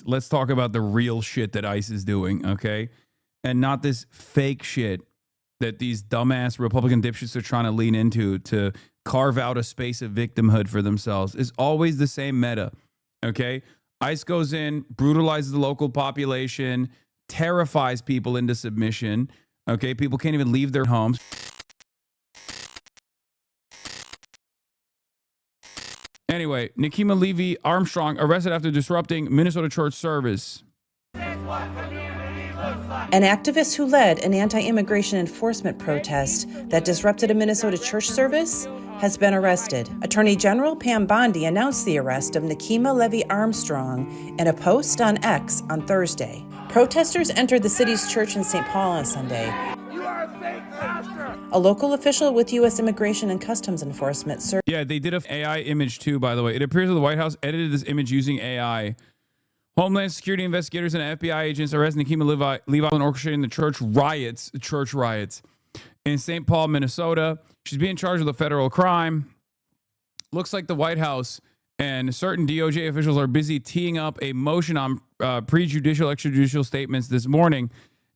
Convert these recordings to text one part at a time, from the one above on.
Let's talk about the real shit that ICE is doing, okay? And not this fake shit that these dumbass Republican dipshits are trying to lean into to carve out a space of victimhood for themselves. It's always the same meta, okay? ICE goes in, brutalizes the local population, terrifies people into submission, okay? People can't even leave their homes. Anyway, Nikema Levy Armstrong arrested after disrupting Minnesota church service. An activist who led an anti-immigration enforcement protest that disrupted a Minnesota church service has been arrested. Attorney General Pam Bondi announced the arrest of Nikema Levy Armstrong in a post on X on Thursday. Protesters entered the city's church in St. Paul on Sunday. You are a fake pastor. A local official with U.S. Immigration and Customs Enforcement Yeah, they did an AI image too, by the way. It appears that the White House edited this image using AI. Homeland Security investigators and FBI agents arrested Nikema Levi and orchestrating the church riots in St. Paul, Minnesota. She's being charged with a federal crime. Looks like the White House and certain DOJ officials are busy teeing up a motion on prejudicial, extrajudicial statements this morning,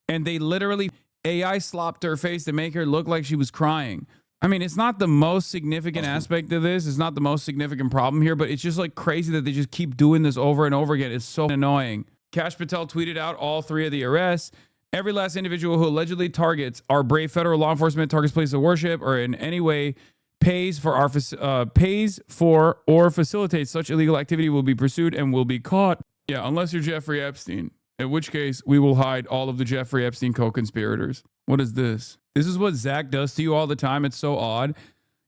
and they literally AI slopped her face to make her look like she was crying. I mean, it's not the most significant aspect of this. It's not the most significant problem here, but it's just like crazy that they just keep doing this over and over again. It's so annoying. Cash Patel tweeted out all three of the arrests. Every last individual who allegedly targets our brave federal law enforcement, targets places of worship, or in any way pays for or facilitates such illegal activity will be pursued and will be caught. Yeah, unless you're Jeffrey Epstein, in which case we will hide all of the Jeffrey Epstein co-conspirators. What is this? This is what Zach does to you all the time. It's so odd.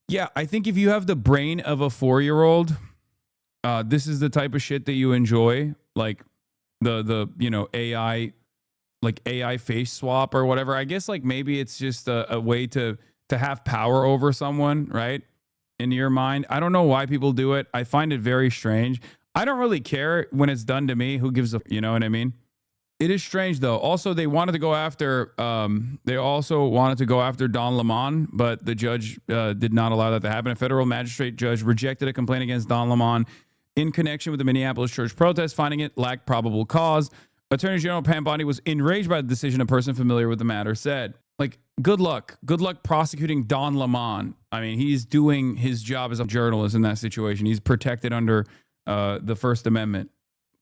Yeah, I think if you have the brain of a 4-year-old, this is the type of shit that you enjoy, like the AI, like AI face swap or whatever. I guess like maybe it's just a way to have power over someone, right? In your mind. I don't know why people do it. I find it very strange. I don't really care when it's done to me. Who gives a, you know what I mean? It is strange though. Also, they wanted to go after Don Lemon, but the judge did not allow that to happen. A federal magistrate judge rejected a complaint against Don Lemon in connection with the Minneapolis church protest, finding it lacked probable cause. Attorney General Pam Bondi was enraged by the decision. A person familiar with the matter said, like, good luck prosecuting Don Lemon. I mean, he's doing his job as a journalist in that situation. He's protected under the First Amendment.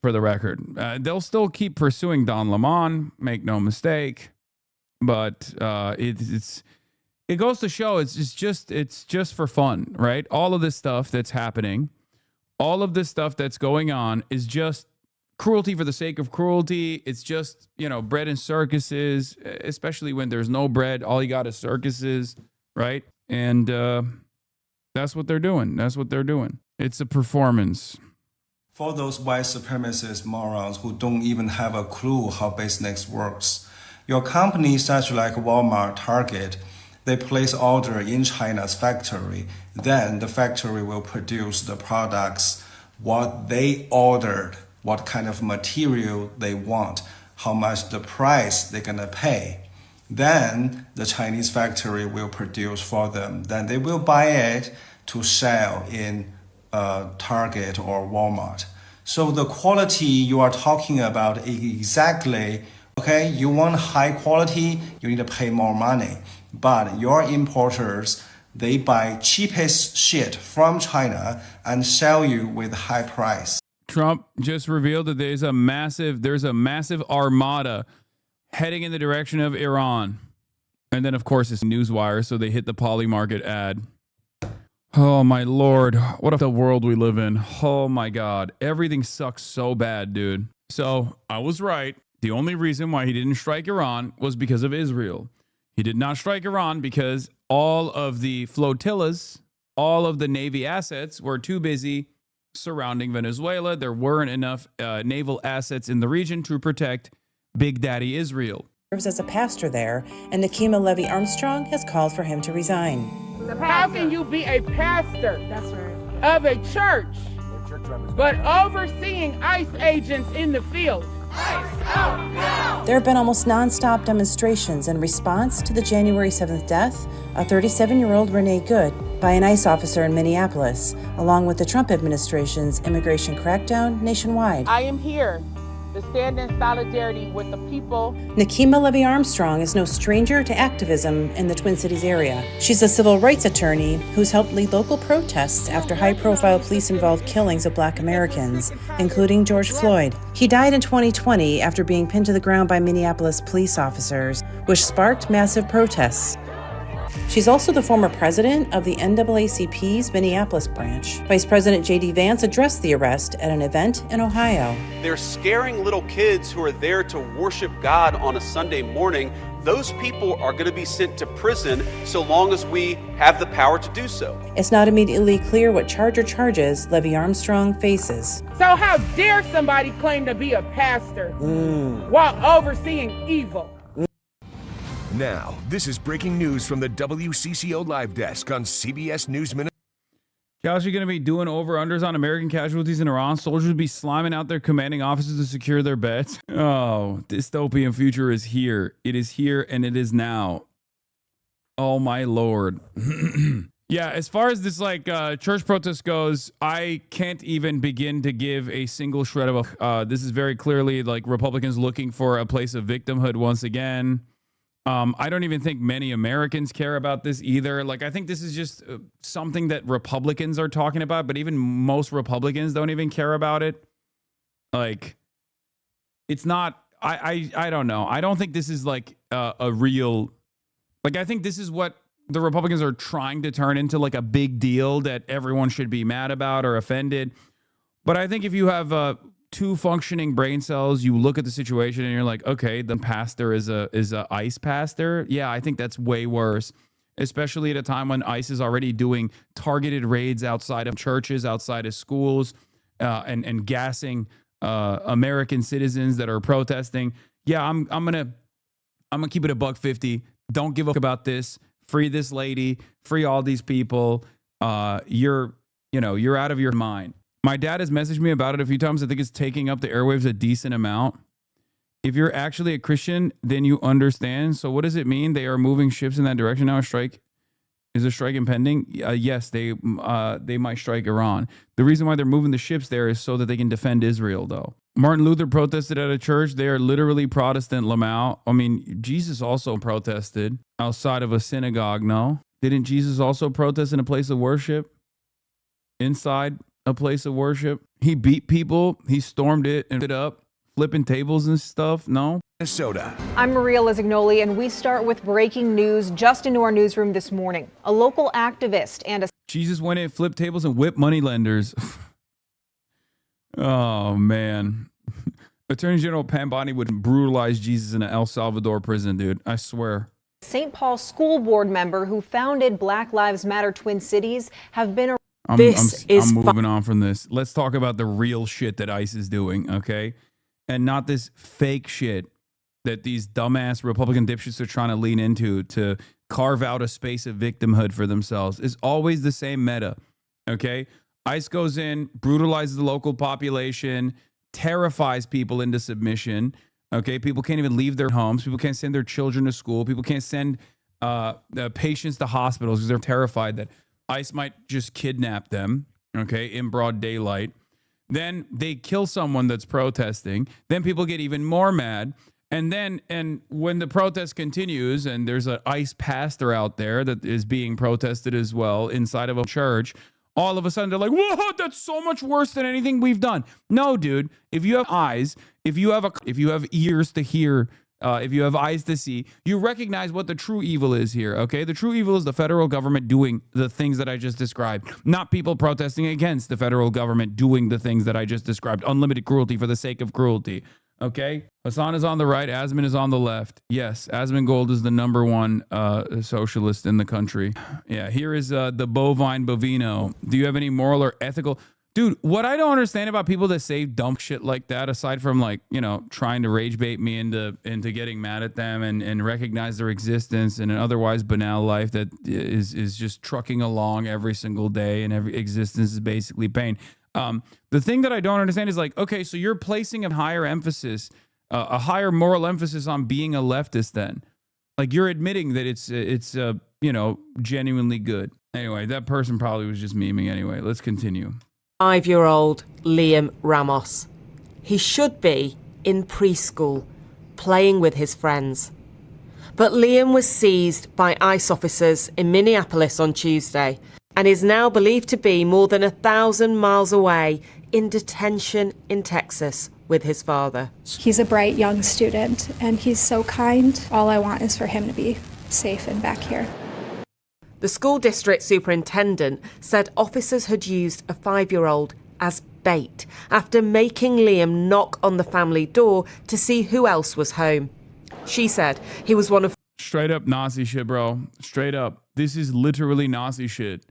For the record, they'll still keep pursuing Don Lemon, make no mistake, but it goes to show it's just for fun, right? All of this stuff that's happening, all of this stuff that's going on is just cruelty for the sake of cruelty. It's just, bread and circuses, especially when there's no bread. All you got is circuses, right? And that's what they're doing. It's a performance. For those white supremacist morons who don't even have a clue how business works, your company, such like Walmart, Target, they place order in China's factory. Then the factory will produce the products, what they ordered, what kind of material they want, how much the price they're gonna pay. Then the Chinese factory will produce for them. Then they will buy it to sell in Target or Walmart. So the quality you are talking about is exactly, okay, you want high quality, you need to pay more money. But your importers, they buy cheapest shit from China and sell you with high price. Trump just revealed that there's a massive armada heading in the direction of Iran. And then, of course, it's Newswire, so they hit the Poly Market ad. Oh, my Lord. What the world we live in. Oh, my God. Everything sucks so bad, dude. So I was right. The only reason why he didn't strike Iran was because of Israel. He did not strike Iran because all of the flotillas, all of the Navy assets were too busy surrounding Venezuela. There weren't enough naval assets in the region to protect Big Daddy Israel. serves as a pastor there, and Nikema Levy Armstrong has called for him to resign. How can you be a pastor That's right. of a church, but overseeing ICE agents in the field? There have been almost non-stop demonstrations in response to the January 7th death of 37-year-old Renee Good by an ICE officer in Minneapolis, along with the Trump administration's immigration crackdown nationwide. I am here to stand in solidarity with the people. Nikema Levy Armstrong is no stranger to activism in the Twin Cities area. She's a civil rights attorney who's helped lead local protests after high-profile police-involved killings of Black Americans, including George Floyd. He died in 2020 after being pinned to the ground by Minneapolis police officers, which sparked massive protests. She's also the former president of the NAACP's Minneapolis branch. Vice President J.D. Vance addressed the arrest at an event in Ohio. They're scaring little kids who are there to worship God on a Sunday morning. Those people are going to be sent to prison so long as we have the power to do so. It's not immediately clear what charges Levy Armstrong faces. So how dare somebody claim to be a pastor while overseeing evil? Now, this is breaking news from the WCCO Live Desk on CBS News Minute. Josh, you're going to be doing over-unders on American casualties in Iran. Soldiers will be slamming out their commanding officers to secure their beds. Oh, dystopian future is here. It is here and it is now. Oh, my Lord. Yeah, as far as this church protest goes, I can't even begin to give a single shred of this is very clearly like Republicans looking for a place of victimhood once again. I don't even think many Americans care about this either. Like, I think this is just something that Republicans are talking about, but even most Republicans don't even care about it. Like, it's not, I don't know. I don't think this is like a real, like, I think this is what the Republicans are trying to turn into like a big deal that everyone should be mad about or offended. But I think if you have two functioning brain cells, you look at the situation and you're like, okay, the pastor is a ICE pastor. Yeah, I think that's way worse, especially at a time when ICE is already doing targeted raids outside of churches, outside of schools, and gassing American citizens that are protesting. Yeah, I'm gonna keep it $150. Don't give a fuck about this. Free this lady. Free all these people. You're out of your mind. My dad has messaged me about it a few times. I think it's taking up the airwaves a decent amount. If you're actually a Christian, then you understand. So what does it mean? They are moving ships in that direction now. Is a strike impending? Yes, they might strike Iran. The reason why they're moving the ships there is so that they can defend Israel, though. Martin Luther protested at a church. They are literally Protestant, Lamau. I mean, Jesus also protested outside of a synagogue, no? Didn't Jesus also protest in a place of worship? Inside a place of worship? He beat people. He stormed it and it up, flipping tables and stuff. No? Minnesota. I'm Maria Lizignoli, and we start with breaking news just into our newsroom this morning. A local activist and a Jesus went in, flipped tables, and whipped moneylenders. Oh, man. Attorney General Pam Bondi would brutalize Jesus in an El Salvador prison, dude. I swear. St. Paul school board member who founded Black Lives Matter Twin Cities have been I'm moving on from this. Let's talk about the real shit that ICE is doing, okay? And not this fake shit that these dumbass Republican dipshits are trying to lean into to carve out a space of victimhood for themselves. It's always the same meta, okay? ICE goes in, brutalizes the local population, terrifies people into submission, okay? People can't even leave their homes. People can't send their children to school. People can't send patients to hospitals because they're terrified that ICE might just kidnap them, okay, in broad daylight. Then they kill someone that's protesting. Then people get even more mad. And when the protest continues and there's an ICE pastor out there that is being protested as well inside of a church, all of a sudden they're like, whoa, that's so much worse than anything we've done. No, dude, if you have eyes, if you have ears to hear, if you have eyes to see, you recognize what the true evil is here, okay? The true evil is the federal government doing the things that I just described, not people protesting against the federal government doing the things that I just described. Unlimited cruelty for the sake of cruelty, okay? Hasan is on the right, Asman is on the left. Yes, Asmongold is the number one socialist in the country. Yeah, here is the bovine bovino. Do you have any moral or ethical... Dude, what I don't understand about people that say dumb shit like that, aside from like, trying to rage bait me into getting mad at them and recognize their existence in an otherwise banal life that is just trucking along every single day and every existence is basically pain. The thing that I don't understand is like, okay, so you're placing a higher emphasis, a higher moral emphasis on being a leftist then. Like you're admitting that it's genuinely good. Anyway, that person probably was just memeing anyway. Let's continue. 5-year-old Liam Ramos. He should be in preschool, playing with his friends. But Liam was seized by ICE officers in Minneapolis on Tuesday and is now believed to be more than 1,000 miles away in detention in Texas with his father. He's a bright young student and he's so kind. All I want is for him to be safe and back here. The school district superintendent said officers had used a 5-year-old as bait after making Liam knock on the family door to see who else was home. She said he was one of... Straight up Nazi shit, bro. Straight up. This is literally Nazi shit.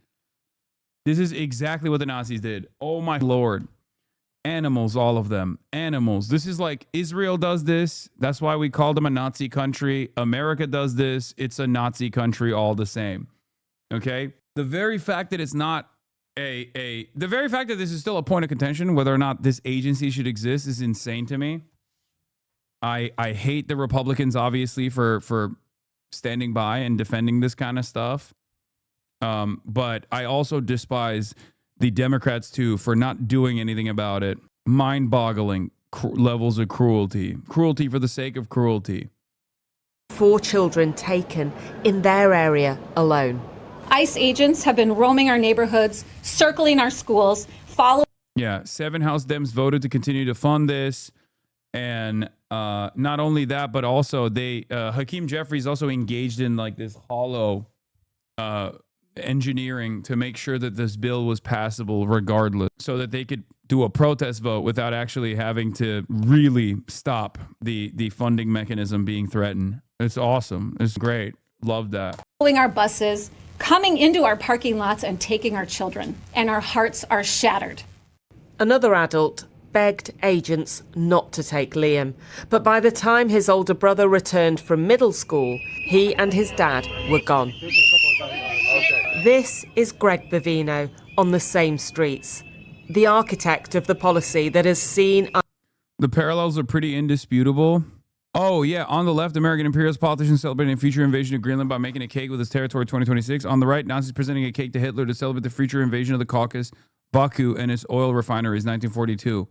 This is exactly what the Nazis did. Oh my Lord. Animals, all of them. Animals. This is like Israel does this. That's why we called them a Nazi country. America does this. It's a Nazi country all the same. Okay? The very fact that it's not the very fact that this is still a point of contention, whether or not this agency should exist, is insane to me. I hate the Republicans, obviously, for standing by and defending this kind of stuff. But I also despise the Democrats, too, for not doing anything about it. Mind-boggling levels of cruelty. Cruelty for the sake of cruelty. 4 children taken in their area alone. ICE agents have been roaming our neighborhoods, circling our schools, following... Yeah, 7 House Dems voted to continue to fund this. And not only that, but also Hakeem Jeffries also engaged in like this hollow engineering to make sure that this bill was passable regardless, so that they could do a protest vote without actually having to really stop the funding mechanism being threatened. It's awesome. It's great. Love that. our buses, coming into our parking lots and taking our children. And our hearts are shattered. Another adult begged agents not to take Liam, but by the time his older brother returned from middle school, he and his dad were gone. This is Greg Bovino on the same streets, the architect of the policy that has seen... The parallels are pretty indisputable. Oh, yeah. On the left, American imperialist politicians celebrating a future invasion of Greenland by making a cake with its territory 2026. On the right, Nazis presenting a cake to Hitler to celebrate the future invasion of the Caucasus, Baku, and its oil refineries, 1942.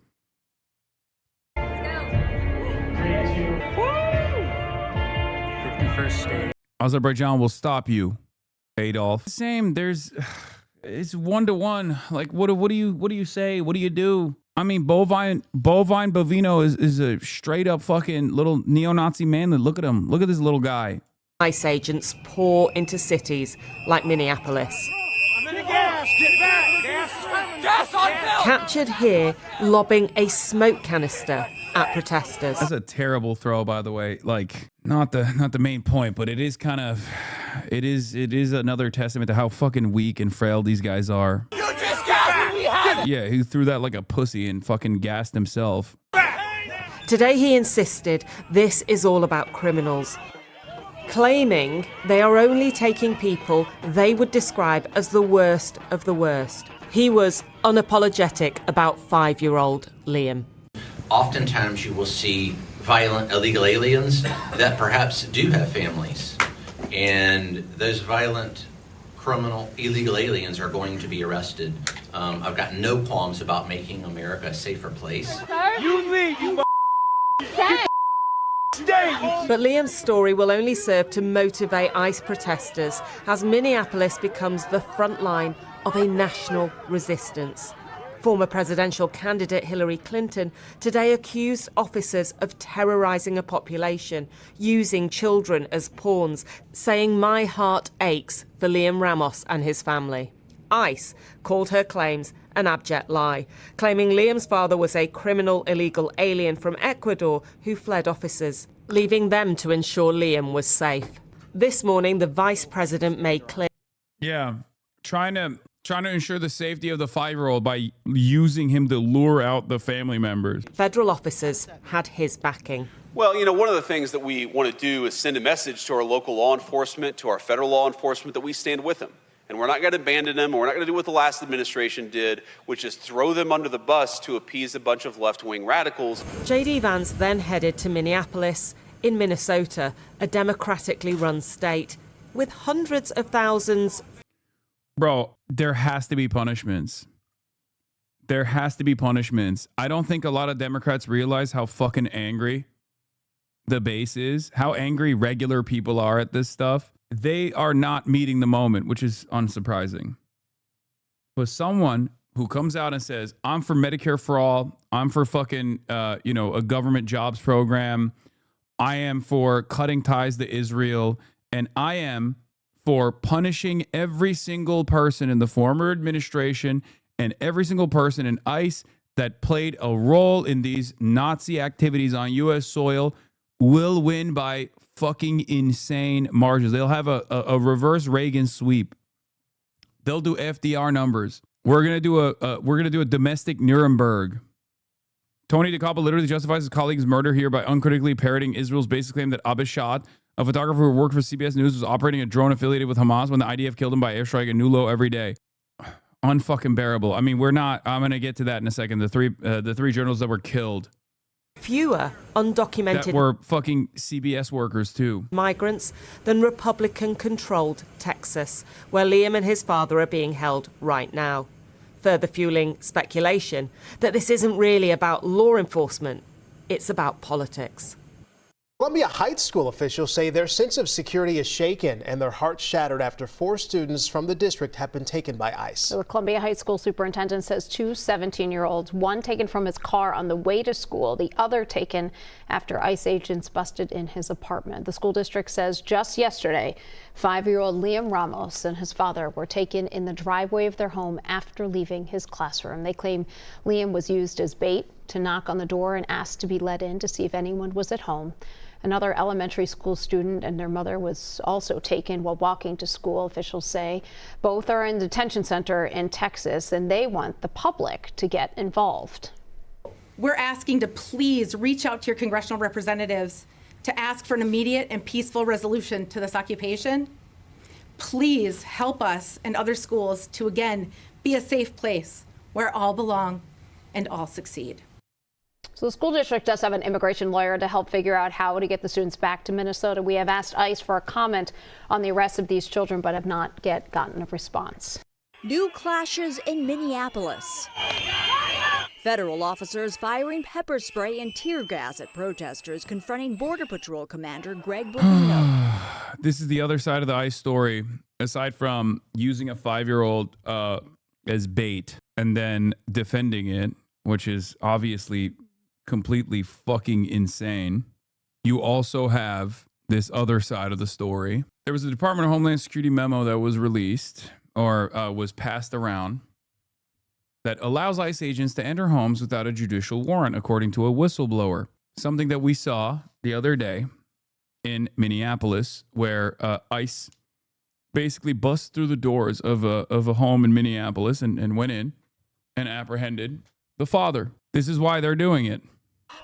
Azerbaijan will stop you, Adolf. Same. It's 1-to-1. Like, what do you say? What do you do? I mean, Bovino is a straight up fucking little neo-Nazi manlet. Look at him. Look at this little guy. ICE agents pour into cities like Minneapolis. Captured here lobbing a smoke canister at protesters. That's a terrible throw, by the way. Like, not the main point, but it is kind of, it is another testament to how fucking weak and frail these guys are. You just gassed me, we had it. Yeah, he threw that like a pussy and fucking gassed himself. Today he insisted this is all about criminals, claiming they are only taking people they would describe as the worst of the worst. He was unapologetic about 5-year-old Liam. Oftentimes you will see violent illegal aliens that perhaps do have families. And those violent criminal illegal aliens are going to be arrested. I've got no qualms about making America a safer place. You leave, you But Liam's story will only serve to motivate ICE protesters as Minneapolis becomes the front line of a national resistance. Former presidential candidate Hillary Clinton today accused officers of terrorizing a population, using children as pawns, saying, "My heart aches for Liam Ramos and his family." ICE called her claims an abject lie, claiming Liam's father was a criminal illegal alien from Ecuador who fled officers, leaving them to ensure Liam was safe. This morning, the vice president made clear... Yeah, trying to ensure the safety of the 5-year-old by using him to lure out the family members. Federal officers had his backing. Well, you know, one of the things that we want to do is send a message to our local law enforcement, to our federal law enforcement, that we stand with them. And we're not going to abandon them. We're not going to do what the last administration did, which is throw them under the bus to appease a bunch of left-wing radicals. J.D. Vance then headed to Minneapolis in Minnesota, a democratically run state, with hundreds of thousands. Bro, there has to be punishments. There has to be punishments. I don't think a lot of Democrats realize how fucking angry the base is, how angry regular people are at this stuff. They are not meeting the moment, which is unsurprising. But someone who comes out and says, I'm for Medicare for all, I'm for fucking, a government jobs program, I am for cutting ties to Israel, and I am for punishing every single person in the former administration and every single person in ICE that played a role in these Nazi activities on U.S. soil will win by fucking insane margins. They'll have a reverse Reagan sweep. They'll do FDR numbers. We're gonna do a domestic Nuremberg. Tony DeCappo literally justifies his colleague's murder here by uncritically parroting Israel's basic claim that Abishad, a photographer who worked for CBS News, was operating a drone affiliated with Hamas when the IDF killed him by airstrike in Nulo every day. Unfucking bearable. I mean, I'm going to get to that in a second. The three journalists that were killed. Fewer undocumented that were fucking CBS workers too. Migrants than Republican-controlled Texas, where Liam and his father are being held right now. Further fueling speculation that this isn't really about law enforcement, it's about politics. Columbia Heights school officials say their sense of security is shaken and their hearts shattered after 4 students from the district have been taken by ICE. The Columbia Heights school superintendent says 2 17-year-olds, one taken from his car on the way to school, the other taken after ICE agents busted in his apartment. The school district says just yesterday, 5-year-old Liam Ramos and his father were taken in the driveway of their home after leaving his classroom. They claim Liam was used as bait to knock on the door and ask to be let in to see if anyone was at home. Another elementary school student and their mother was also taken while walking to school, officials say. Both are in the detention center in Texas, and they want the public to get involved. We're asking to please reach out to your congressional representatives to ask for an immediate and peaceful resolution to this occupation. Please help us and other schools to, again, be a safe place where all belong and all succeed. So the school district does have an immigration lawyer to help figure out how to get the students back to Minnesota. We have asked ICE for a comment on the arrest of these children, but have not yet gotten a response. New clashes in Minneapolis. Federal officers firing pepper spray and tear gas at protesters confronting Border Patrol Commander Greg Bovino. This is the other side of the ICE story. Aside from using a 5-year-old as bait and then defending it, which is obviously completely fucking insane, you also have this other side of the story. There was a Department of Homeland Security memo that was released or was passed around that allows ICE agents to enter homes without a judicial warrant, according to a whistleblower. Something that we saw the other day in Minneapolis, where ICE basically bust through the doors of a home in Minneapolis and went in and apprehended the father. This is why they're doing it.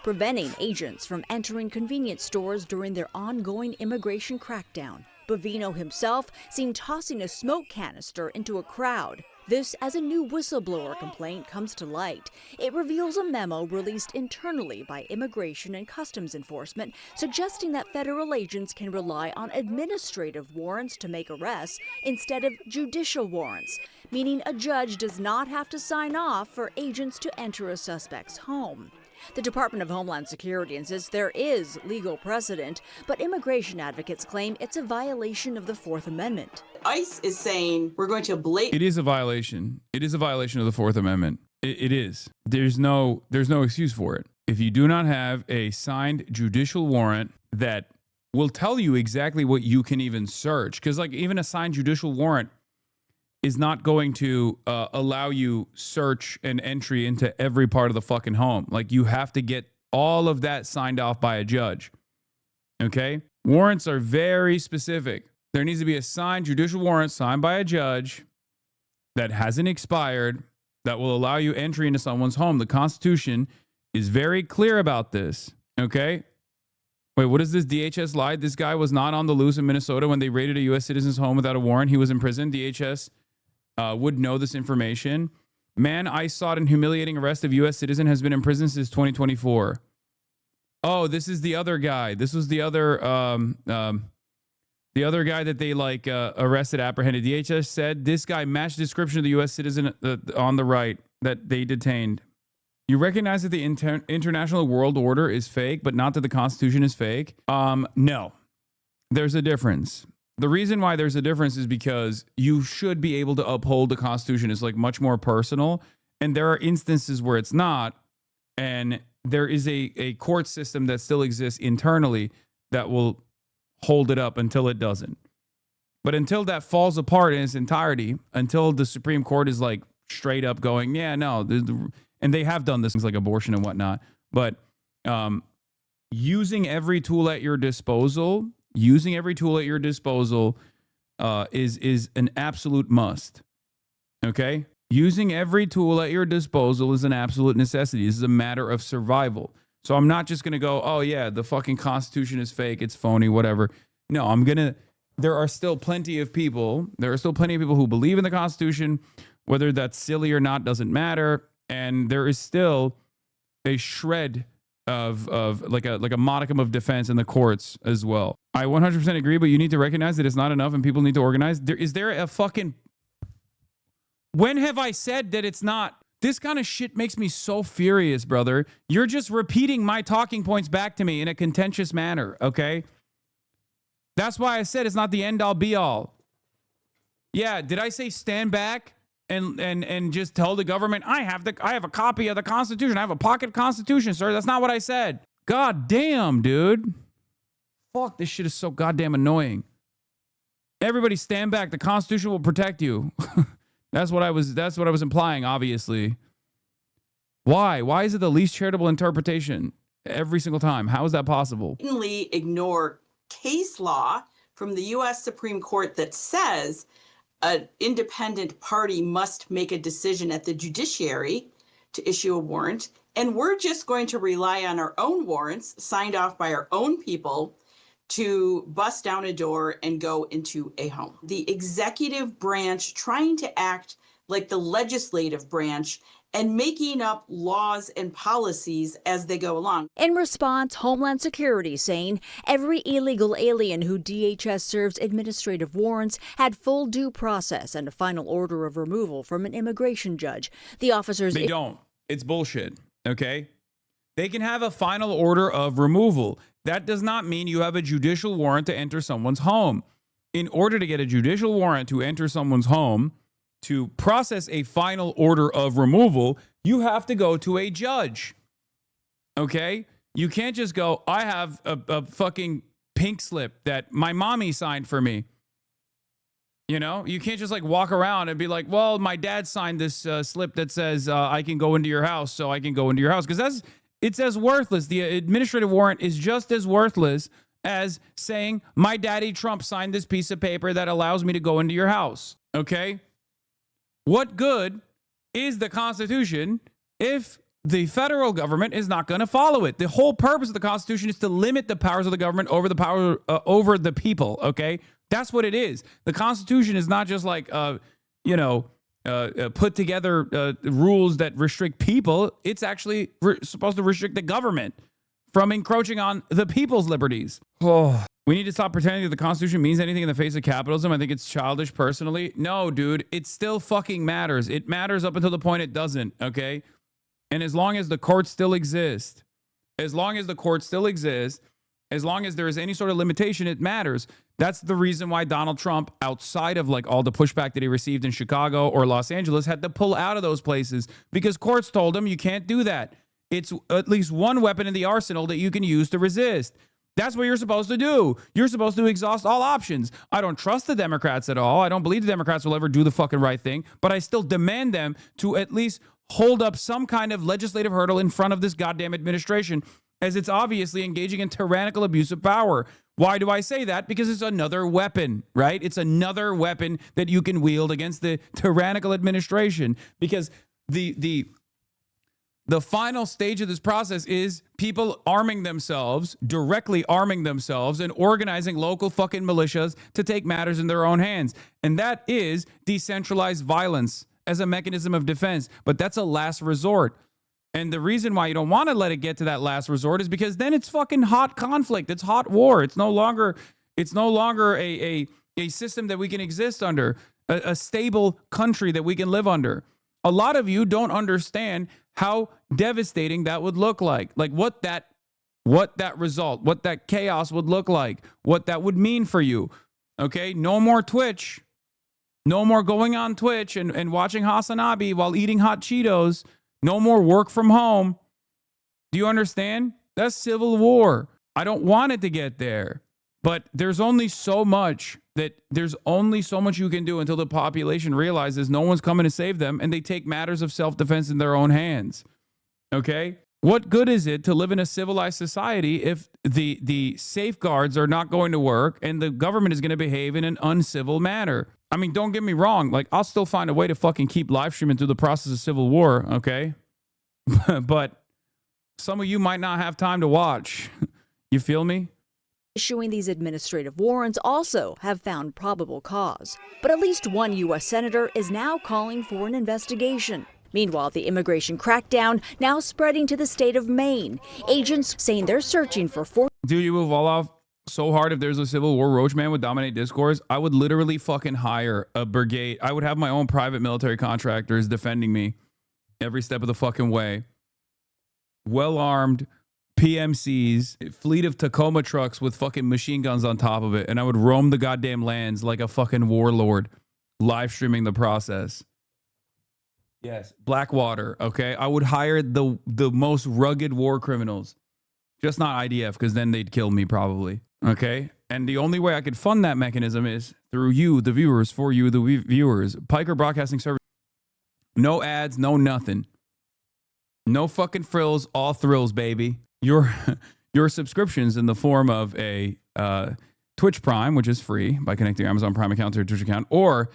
Preventing agents from entering convenience stores during their ongoing immigration crackdown. Bovino himself seen tossing a smoke canister into a crowd. This as a new whistleblower complaint comes to light. It reveals a memo released internally by Immigration and Customs Enforcement suggesting that federal agents can rely on administrative warrants to make arrests instead of judicial warrants, meaning a judge does not have to sign off for agents to enter a suspect's home. The Department of Homeland Security insists there is legal precedent, but immigration advocates claim it's a violation of the Fourth Amendment. ICE is saying we're going to It is a violation. It is a violation of the Fourth Amendment. It is. There's no excuse for it. If you do not have a signed judicial warrant that will tell you exactly what you can even search, because like even a signed judicial warrant is not going to allow you search and entry into every part of the fucking home. Like you have to get all of that signed off by a judge. Okay? Warrants are very specific. There needs to be a signed judicial warrant signed by a judge that hasn't expired that will allow you entry into someone's home. The Constitution is very clear about this. Okay? Wait, what is this? DHS lied? This guy was not on the loose in Minnesota when they raided a U.S. citizen's home without a warrant. He was in prison. DHS would know this information. Man, ICE sought and humiliating arrest of U.S. citizen has been in prison since 2024. Oh, this is the other guy. This was the other guy that they arrested, apprehended. DHS said this guy matched description of the U.S. citizen on the right. that they detained. You recognize that the international world order is fake, but not that the Constitution is fake? No. There's a difference. The reason why there's a difference is because you should be able to uphold the Constitution. It's like much more personal. And there are instances where it's not. And there is a court system that still exists internally that will hold it up until it doesn't. But until that falls apart in its entirety, until the Supreme Court is like straight up going, yeah, no, and they have done this, things like abortion and whatnot, but using every tool at your disposal, is an absolute must. Okay? Using every tool at your disposal is an absolute necessity. This is a matter of survival. So I'm not just going to go, oh yeah, the fucking Constitution is fake, it's phony, whatever. No, there are still plenty of people who believe in the Constitution, whether that's silly or not doesn't matter. And there is still a shred of like a modicum of defense in the courts as well. I 100% agree, but you need to recognize that it's not enough and people need to organize. When have I said that it's not? This kind of shit makes me so furious, brother. You're just repeating my talking points back to me in a contentious manner, okay? That's why I said it's not the end all be all. Yeah, did I say stand back and just tell the government I have a copy of the Constitution. I have a pocket Constitution, sir. That's not what I said. God damn, dude. Fuck, this shit is so goddamn annoying. Everybody stand back. The Constitution will protect you. That's what I was implying, obviously. Why? Why is it the least charitable interpretation every single time? How is that possible? Ignore case law from the U.S. Supreme Court that says an independent party must make a decision at the judiciary to issue a warrant, and we're just going to rely on our own warrants signed off by our own people to bust down a door and go into a home. The executive branch trying to act like the legislative branch and making up laws and policies as they go along. In response, Homeland Security saying every illegal alien who DHS serves administrative warrants had full due process and a final order of removal from an immigration judge. The officers... They don't. It's bullshit, okay? They can have a final order of removal. That does not mean you have a judicial warrant to enter someone's home. In order to get a judicial warrant to enter someone's home, to process a final order of removal, you have to go to a judge. Okay? You can't just go, I have a fucking pink slip that my mommy signed for me. You know? You can't just like walk around and be like, well, my dad signed this slip that says I can go into your house, so I can go into your house. Because it's as worthless. The administrative warrant is just as worthless as saying my daddy Trump signed this piece of paper that allows me to go into your house. Okay? What good is the Constitution if the federal government is not going to follow it? The whole purpose of the Constitution is to limit the powers of the government over the people, okay? That's what it is. The Constitution is not just like, put together rules that restrict people. It's actually supposed to restrict the government from encroaching on the people's liberties. Oh. We need to stop pretending that the Constitution means anything in the face of capitalism. I think it's childish personally. No, dude, it still fucking matters. It matters up until the point it doesn't, okay? And as long as the courts still exist, as long as there is any sort of limitation, it matters. That's the reason why Donald Trump, outside of like all the pushback that he received in Chicago or Los Angeles, had to pull out of those places because courts told him you can't do that. It's at least one weapon in the arsenal that you can use to resist. That's what you're supposed to do. You're supposed to exhaust all options. I don't trust the Democrats at all. I don't believe the Democrats will ever do the fucking right thing, but I still demand them to at least hold up some kind of legislative hurdle in front of this goddamn administration, as it's obviously engaging in tyrannical abuse of power. Why do I say that? Because it's another weapon, right? It's another weapon that you can wield against the tyrannical administration, because the final stage of this process is people directly arming themselves and organizing local fucking militias to take matters in their own hands. And that is decentralized violence as a mechanism of defense. But that's a last resort. And the reason why you don't want to let it get to that last resort is because then it's fucking hot conflict. It's hot war. It's no longer a system that we can exist under, a stable country that we can live under. A lot of you don't understand how devastating that would look like what that result, what that chaos would look like, what that would mean for you. Okay, no more Twitch. No more going on Twitch and watching HasanAbi while eating hot Cheetos. No more work from home. Do you understand? That's civil war. I don't want it to get there. But there's only so much you can do until the population realizes no one's coming to save them and they take matters of self-defense in their own hands. Okay? What good is it to live in a civilized society if the safeguards are not going to work and the government is going to behave in an uncivil manner? I mean, don't get me wrong. Like, I'll still find a way to fucking keep live streaming through the process of civil war, okay? But some of you might not have time to watch. You feel me? Issuing these administrative warrants also have found probable cause. But at least one U.S. senator is now calling for an investigation. Meanwhile, the immigration crackdown now spreading to the state of Maine. Agents saying they're searching for Dude, you move all off so hard. If there's a civil war, Roachman would dominate discourse. I would literally fucking hire a brigade. I would have my own private military contractors defending me every step of the fucking way. Well-armed PMCs, fleet of Tacoma trucks with fucking machine guns on top of it. And I would roam the goddamn lands like a fucking warlord, live streaming the process. Yes, Blackwater, okay? I would hire the most rugged war criminals. Just not IDF, because then they'd kill me probably, okay? And the only way I could fund that mechanism is through you, the viewers, for you, the viewers. Piker Broadcasting Service. No ads, no nothing. No fucking frills, all thrills, baby. Your subscriptions in the form of a Twitch Prime, which is free by connecting your Amazon Prime account to your Twitch account, or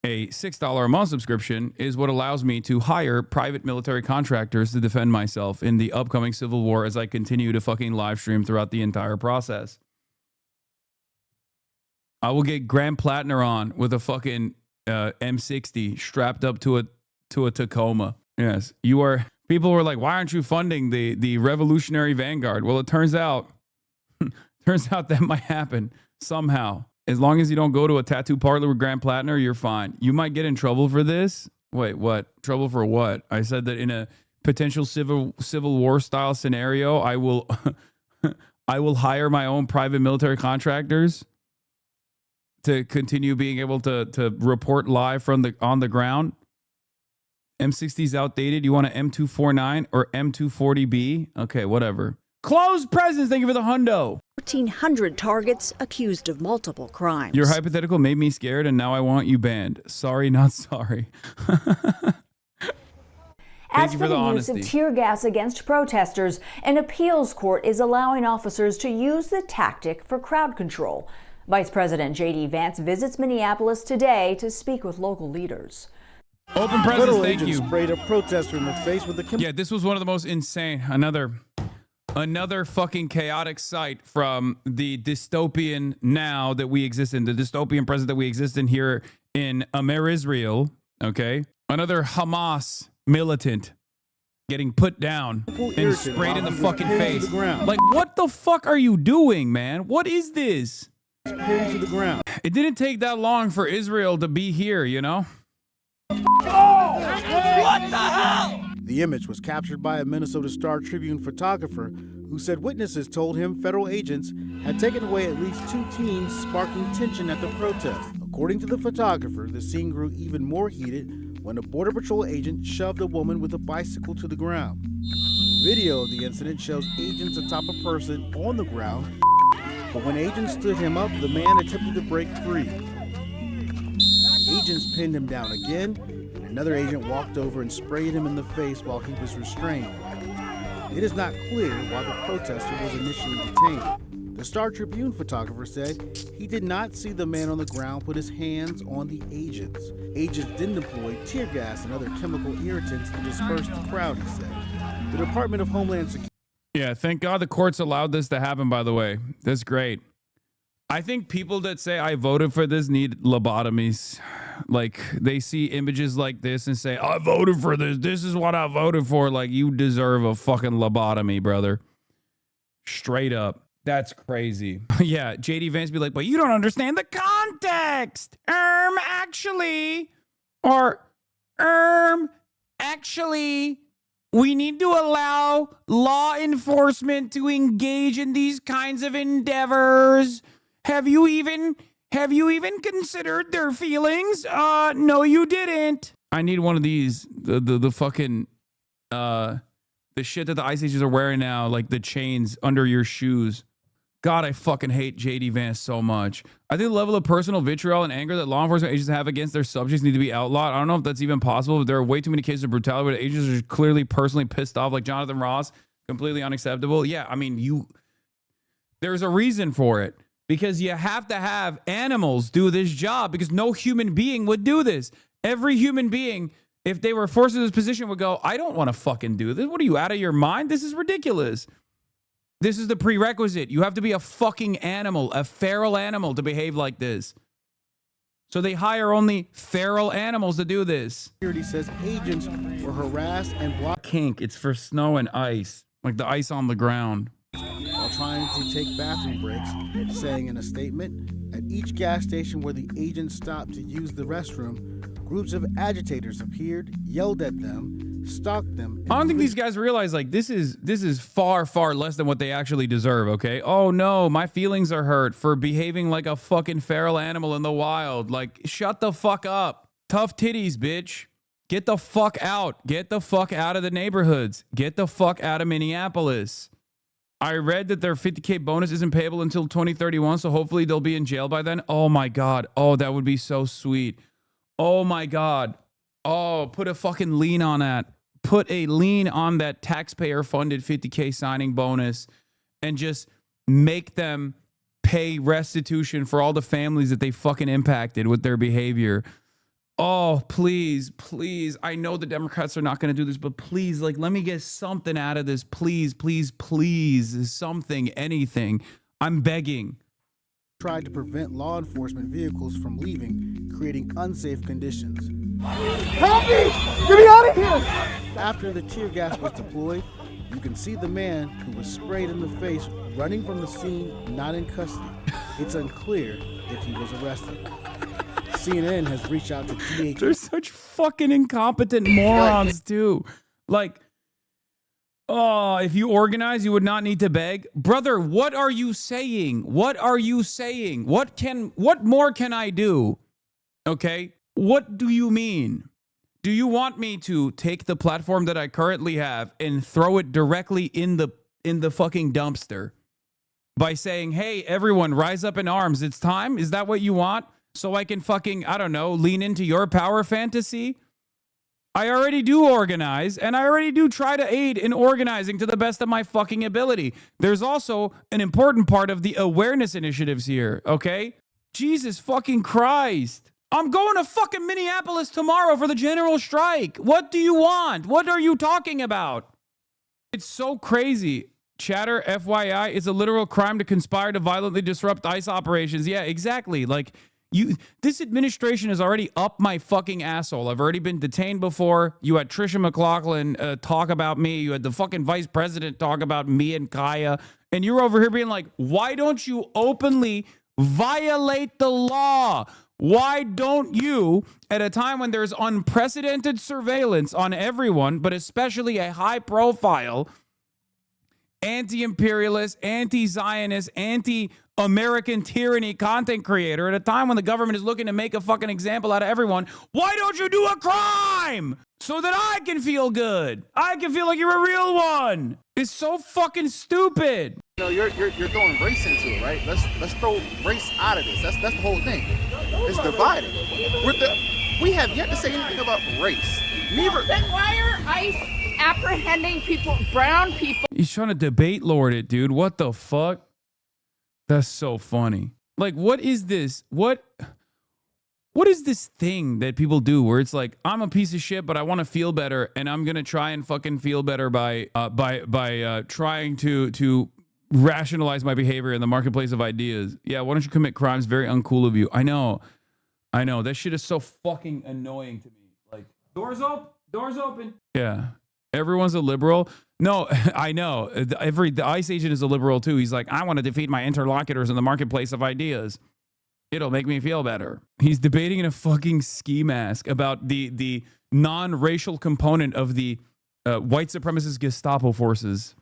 a $6 a month subscription is what allows me to hire private military contractors to defend myself in the upcoming civil war as I continue to fucking live stream throughout the entire process. I will get Graham Plattner on with a fucking M60 strapped up to a Tacoma. Yes, you are. People were like, why aren't you funding the Revolutionary Vanguard? Well, it turns out that might happen somehow. As long as you don't go to a tattoo parlor with Graham Plattner, you're fine. You might get in trouble for this. Wait, what? Trouble for what? I said that in a potential civil war style scenario, I will hire my own private military contractors to continue being able to report live from on the ground. M60 is outdated. You want an M249 or M240B? Okay, whatever. Closed presents. Thank you for the hundo. 1,400 targets accused of multiple crimes. Your hypothetical made me scared, and now I want you banned. Sorry, not sorry. As for the use of tear gas against protesters, an appeals court is allowing officers to use the tactic for crowd control. Vice President J.D. Vance visits Minneapolis today to speak with local leaders. Open presence, thank you. Sprayed a protester in the face with a yeah, this was one of the most insane. Another fucking chaotic sight from the dystopian now that we exist in, the dystopian present that we exist in here in Israel. Okay, another Hamas militant getting put down and sprayed in the fucking face. Like, what the fuck are you doing, man? What is this? Pinned to the ground. It didn't take that long for Israel to be here, you know? What the hell? The image was captured by a Minnesota Star Tribune photographer who said witnesses told him federal agents had taken away at least 2 teens, sparking tension at the protest. According to the photographer, the scene grew even more heated when a Border Patrol agent shoved a woman with a bicycle to the ground. Video of the incident shows agents atop a person on the ground, but when agents stood him up, the man attempted to break free. Agents pinned him down again, and another agent walked over and sprayed him in the face while he was restrained. It is not clear why the protester was initially detained. The Star Tribune photographer said he did not see the man on the ground put his hands on the agents. Agents didn't employ tear gas and other chemical irritants to disperse the crowd, he said. The Department of Homeland Security. Yeah, thank God the courts allowed this to happen, by the way. That's great. I think people that say I voted for this need lobotomies. Like, they see images like this and say, I voted for this. This is what I voted for. Like, you deserve a fucking lobotomy, brother. Straight up. That's crazy. Yeah, JD Vance be like, but you don't understand the context. Actually. Or, actually, we need to allow law enforcement to engage in these kinds of endeavors. Have you even considered their feelings? No, you didn't. I need one of these. The fucking the shit that the ICE agents are wearing now, like the chains under your shoes. God, I fucking hate JD Vance so much. I think the level of personal vitriol and anger that law enforcement agents have against their subjects need to be outlawed. I don't know if that's even possible, but there are way too many cases of brutality where the agents are clearly personally pissed off, like Jonathan Ross. Completely unacceptable. Yeah, I mean, there's a reason for it. Because you have to have animals do this job, because no human being would do this. Every human being, if they were forced into this position, would go, I don't want to fucking do this. What are you, out of your mind? This is ridiculous. This is the prerequisite. You have to be a fucking animal, a feral animal, to behave like this. So they hire only feral animals to do this. Security says agents were harassed and blocked. Kink, it's for snow and ice, like the ice on the ground. While trying to take bathroom breaks, saying in a statement, at each gas station where the agents stopped to use the restroom, groups of agitators appeared, yelled at them, stalked them. I don't think these guys realize, like, this is far, far less than what they actually deserve, okay? Oh no, my feelings are hurt for behaving like a fucking feral animal in the wild. Like, shut the fuck up. Tough titties, bitch. Get the fuck out. Get the fuck out of the neighborhoods. Get the fuck out of Minneapolis. I read that their $50K bonus isn't payable until 2031, so hopefully they'll be in jail by then. Oh my God. Oh, that would be so sweet. Oh my God. Oh, put a fucking lien on that. Put a lien on that taxpayer-funded $50K signing bonus and just make them pay restitution for all the families that they fucking impacted with their behavior. Oh, please, please. I know the Democrats are not going to do this, but please, like, let me get something out of this. Please, please, please. Something, anything. I'm begging. Tried to prevent law enforcement vehicles from leaving, creating unsafe conditions. Help me! Get me out of here! After the tear gas was deployed, you can see the man who was sprayed in the face running from the scene, not in custody. It's unclear if he was arrested. CNN has reached out to DHS. They're such fucking incompetent morons, too. Like, oh, if you organize, you would not need to beg. Brother, what are you saying? What are you saying? What more can I do? Okay? What do you mean? Do you want me to take the platform that I currently have and throw it directly in the fucking dumpster by saying, hey, everyone, rise up in arms. It's time? Is that what you want? So I can fucking, I don't know, lean into your power fantasy? I already do organize, and I already do try to aid in organizing to the best of my fucking ability. There's also an important part of the awareness initiatives here, okay? Jesus fucking Christ. I'm going to fucking Minneapolis tomorrow for the general strike. What do you want? What are you talking about? It's so crazy. Chatter, FYI, it's a literal crime to conspire to violently disrupt ICE operations. Yeah, exactly. Like, this administration is already up my fucking asshole. I've already been detained before. You had Trisha McLaughlin talk about me. You had the fucking vice president talk about me and Kaya. And you're over here being like, why don't you openly violate the law? Why don't you, at a time when there's unprecedented surveillance on everyone, but especially a high-profile anti-imperialist, anti-Zionist, anti-American tyranny content creator, at a time when the government is looking to make a fucking example out of everyone, why don't you do a crime so that I can feel good? I can feel like you're a real one. It's so fucking stupid. You know, you're throwing race into it, right? Let's throw race out of this. That's the whole thing. It's divided. We have yet to say anything about race. Neither. Then why are ICE apprehending people, brown people? He's trying to debate lord it, dude. What the fuck? That's so funny. Like, what is this? What is this thing that people do where it's like, I'm a piece of shit, but I want to feel better, and I'm gonna try and fucking feel better by trying to rationalize my behavior in the marketplace of ideas. Yeah, why don't you commit crimes? Very uncool of you. I know. That shit is so fucking annoying to me. Like, doors open. Yeah. Everyone's a liberal. No, I know. The ICE agent is a liberal too. He's like, I want to defeat my interlocutors in the marketplace of ideas. It'll make me feel better. He's debating in a fucking ski mask about the non-racial component of the white supremacist Gestapo forces.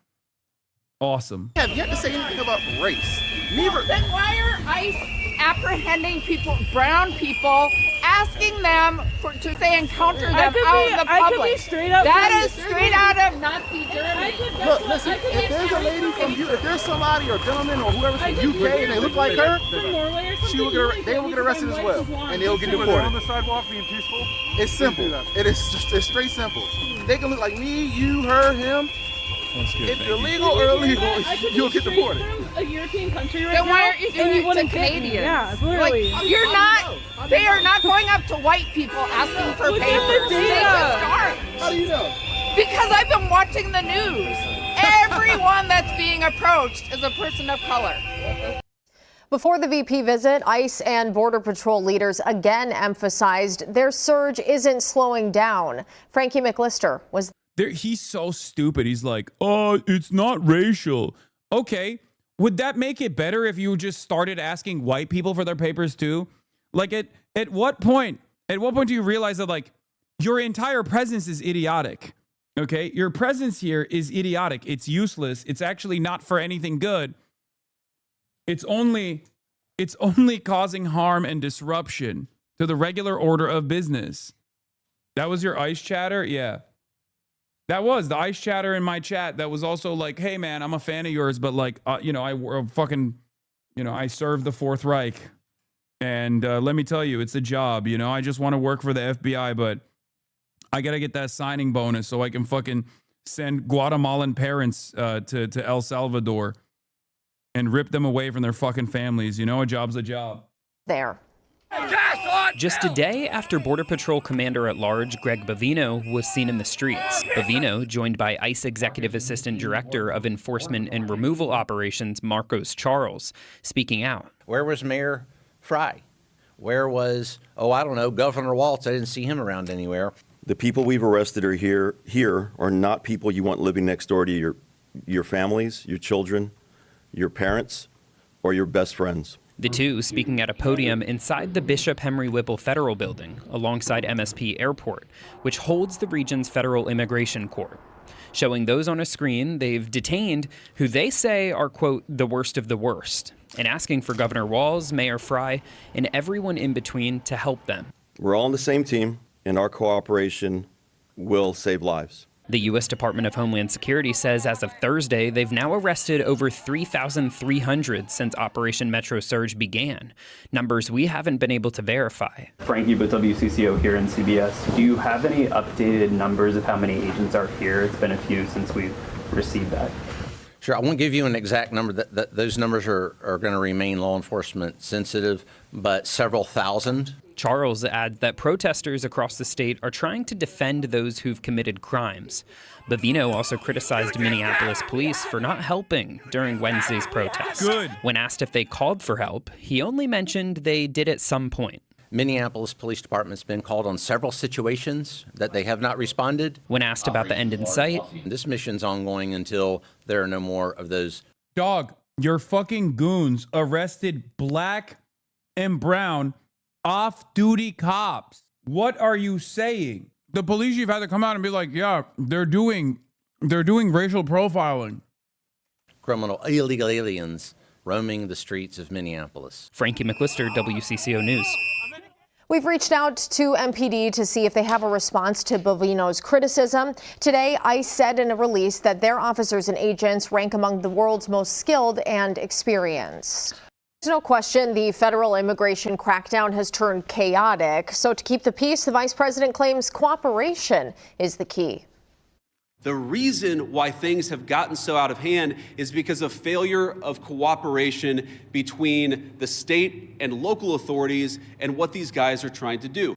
Awesome. I have yet to say anything about race. Neither. Then why are ICE apprehending people, brown people, asking them to they encounter them out in the public? I could be straight up. That is straight out of Nazi Germany. Look, listen. If there's a lady from if there's somebody or gentleman or whoever's from UK and they look like her, they will get arrested as well, and they'll get deported. On the sidewalk being peaceful. It's simple. It is just it's straight simple. They can look like me, you, her, him. If you're legal or illegal, you'll get deported. A European country right Then now, why aren't you doing it to Canadians? Yeah, literally. Like, you're not. They are not going up to white people asking for Look at papers. the They data. just aren't. How do you know? Because I've been watching the news. Everyone that's being approached is a person of color. Before the VP visit, ICE and Border Patrol leaders again emphasized their surge isn't slowing down. Frankie McLister was there. He's so stupid. He's like, oh, it's not racial. Okay. Would that make it better if you just started asking white people for their papers too? Like at what point do you realize that like your entire presence is idiotic? Okay. Your presence here is idiotic. It's useless. It's actually not for anything good. It's only causing harm and disruption to the regular order of business. That was your ICE chatter? Yeah. That was the ICE chatter in my chat. That was also like, hey man, I'm a fan of yours, but like, I served the Fourth Reich. And let me tell you, it's a job, I just want to work for the FBI, but I got to get that signing bonus so I can fucking send Guatemalan parents to El Salvador and rip them away from their fucking families. A job's a job. there. Just a day after Border Patrol Commander-at-Large Greg Bavino was seen in the streets. Bavino, joined by ICE Executive Assistant Director of Enforcement and Removal Operations Marcos Charles, speaking out. Where was Mayor Fry? Where was, Governor Waltz? I didn't see him around anywhere. The people we've arrested are here are not people you want living next door to your families, your children, your parents, or your best friends. The two speaking at a podium inside the Bishop Henry Whipple Federal Building alongside MSP Airport, which holds the region's federal immigration court. Showing those on a screen they've detained who they say are, quote, the worst of the worst, and asking for Governor Walz, Mayor Fry, and everyone in between to help them. We're all on the same team, and our cooperation will save lives. The U.S. Department of Homeland Security says as of Thursday, they've now arrested over 3,300 since Operation Metro Surge began, numbers we haven't been able to verify. Frankie, but WCCO here in CBS, do you have any updated numbers of how many agents are here? It's been a few since we've received that. Sure, I won't give you an exact number. Those numbers are going to remain law enforcement sensitive, but several thousand. Charles adds that protesters across the state are trying to defend those who've committed crimes. Bavino also criticized Minneapolis police for not helping during Wednesday's protest. Good. When asked if they called for help, he only mentioned they did at some point. Minneapolis Police Department's been called on several situations that they have not responded. When asked about the end in sight, this mission's ongoing until there are no more of those. Dog, your fucking goons arrested black and brown off-duty cops. What are you saying? The police chief had to come out and be like, yeah, they're doing racial profiling. Criminal illegal aliens roaming the streets of Minneapolis. Frankie McLister, WCCO News. We've reached out to MPD to see if they have a response to Bavino's criticism. Today, ICE said in a release that their officers and agents rank among the world's most skilled and experienced. There's no question the federal immigration crackdown has turned chaotic. So to keep the peace, the vice president claims cooperation is the key. The reason why things have gotten so out of hand is because of failure of cooperation between the state and local authorities and what these guys are trying to do.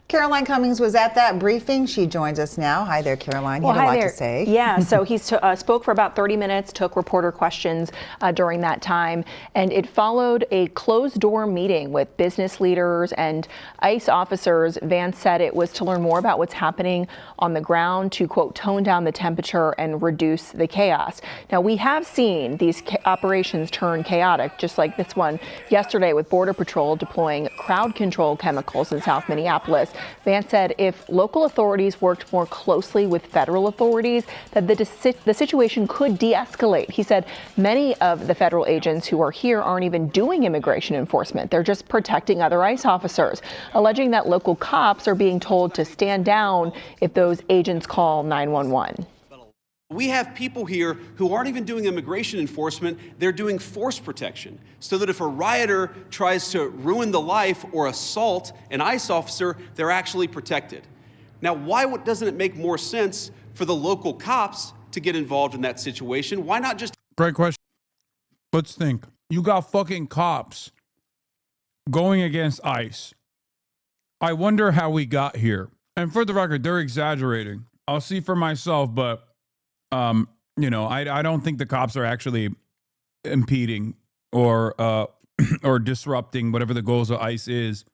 Caroline Cummings was at that briefing. She joins us now. Hi there, Caroline. You had a lot to say. Yeah, so he spoke for about 30 minutes, took reporter questions during that time, and it followed a closed-door meeting with business leaders and ICE officers. Vance said it was to learn more about what's happening on the ground to, quote, tone down the temperature and reduce the chaos. Now, we have seen these operations turn chaotic, just like this one yesterday with Border Patrol deploying crowd control chemicals in South Minneapolis. Vance said if local authorities worked more closely with federal authorities, that the situation could de-escalate. He said many of the federal agents who are here aren't even doing immigration enforcement. They're just protecting other ICE officers, alleging that local cops are being told to stand down if those agents call 911. We have people here who aren't even doing immigration enforcement, they're doing force protection. So that if a rioter tries to ruin the life or assault an ICE officer, they're actually protected. Now, why doesn't it make more sense for the local cops to get involved in that situation? Why not just... Great question. Let's think. You got fucking cops going against ICE. I wonder how we got here. And for the record, they're exaggerating. I'll see for myself, but you know, I don't think the cops are actually impeding or disrupting whatever the goals of ICE is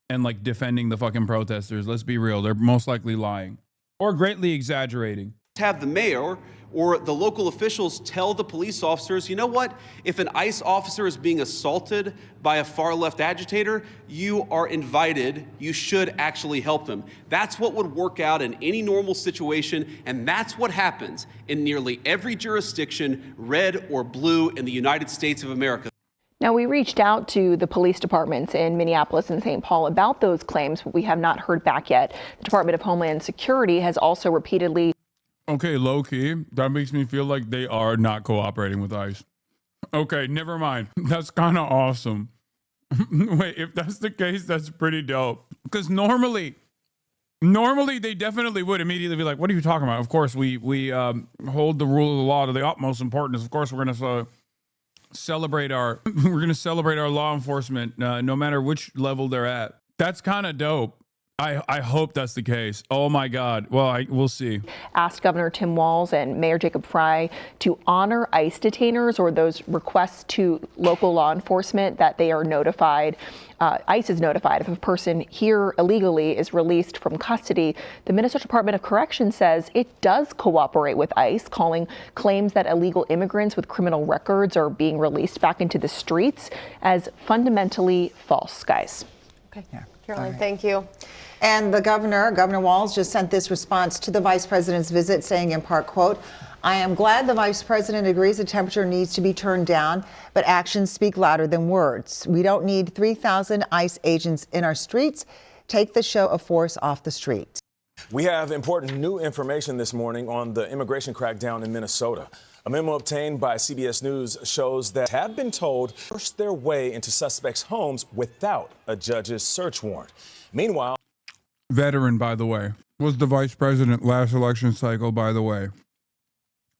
and like defending the fucking protesters. Let's be real. They're most likely lying or greatly exaggerating. Have the mayor or the local officials tell the police officers, you know what, if an ICE officer is being assaulted by a far left agitator, you are invited, you should actually help them. That's what would work out in any normal situation, and that's what happens in nearly every jurisdiction, red or blue, in the United States of America. Now, we reached out to the police departments in Minneapolis and St. Paul about those claims, but we have not heard back yet. The Department of Homeland Security has also repeatedly... Okay, low key, that makes me feel like they are not cooperating with ICE. Okay, never mind. That's kind of awesome. Wait, if that's the case, that's pretty dope. Because normally they definitely would immediately be like, what are you talking about? Of course, we hold the rule of the law to the utmost importance. Of course, we're going to celebrate our law enforcement, no matter which level they're at. That's kind of dope. I hope that's the case. Oh my God. Well, we'll see. Asked Governor Tim Walz and Mayor Jacob Frey to honor ICE detainers or those requests to local law enforcement that they are notified. ICE is notified if a person here illegally is released from custody. The Minnesota Department of Corrections says it does cooperate with ICE, calling claims that illegal immigrants with criminal records are being released back into the streets as fundamentally false, guys. Okay. Yeah. Caroline, thank you. And the Governor Walz, just sent this response to the Vice President's visit, saying in part, quote, I am glad the Vice President agrees the temperature needs to be turned down, but actions speak louder than words. We don't need 3,000 ICE agents in our streets. Take the show of force off the street. We have important new information this morning on the immigration crackdown in Minnesota. A memo obtained by CBS News shows that have been told to push their way into suspects' homes without a judge's search warrant. Meanwhile, veteran, by the way, was the vice president last election cycle, by the way,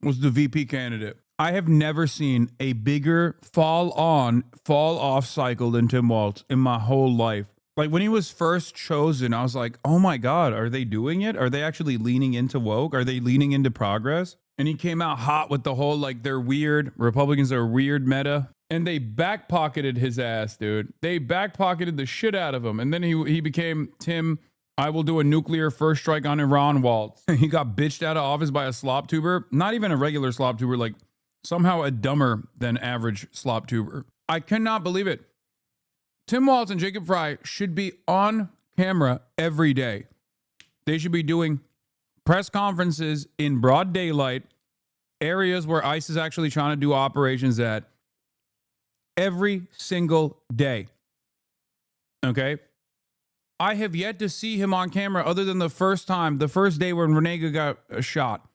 was the VP candidate. I have never seen a bigger fall off cycle than Tim Walz in my whole life. Like when he was first chosen, I was like, oh my God, are they doing it? Are they actually leaning into woke? Are they leaning into progress? And he came out hot with the whole, like, they're weird. Republicans are weird meta. And they back-pocketed his ass, dude. They back-pocketed the shit out of him. And then he became Tim, I will do a nuclear first strike on Iran Waltz. He got bitched out of office by a slop tuber. Not even a regular slop tuber, like somehow a dumber than average slop tuber. I cannot believe it. Tim Walz and Jacob Frey should be on camera every day. They should be doing press conferences in broad daylight, areas where ICE is actually trying to do operations at, every single day. Okay? I have yet to see him on camera other than the first day when Renega got shot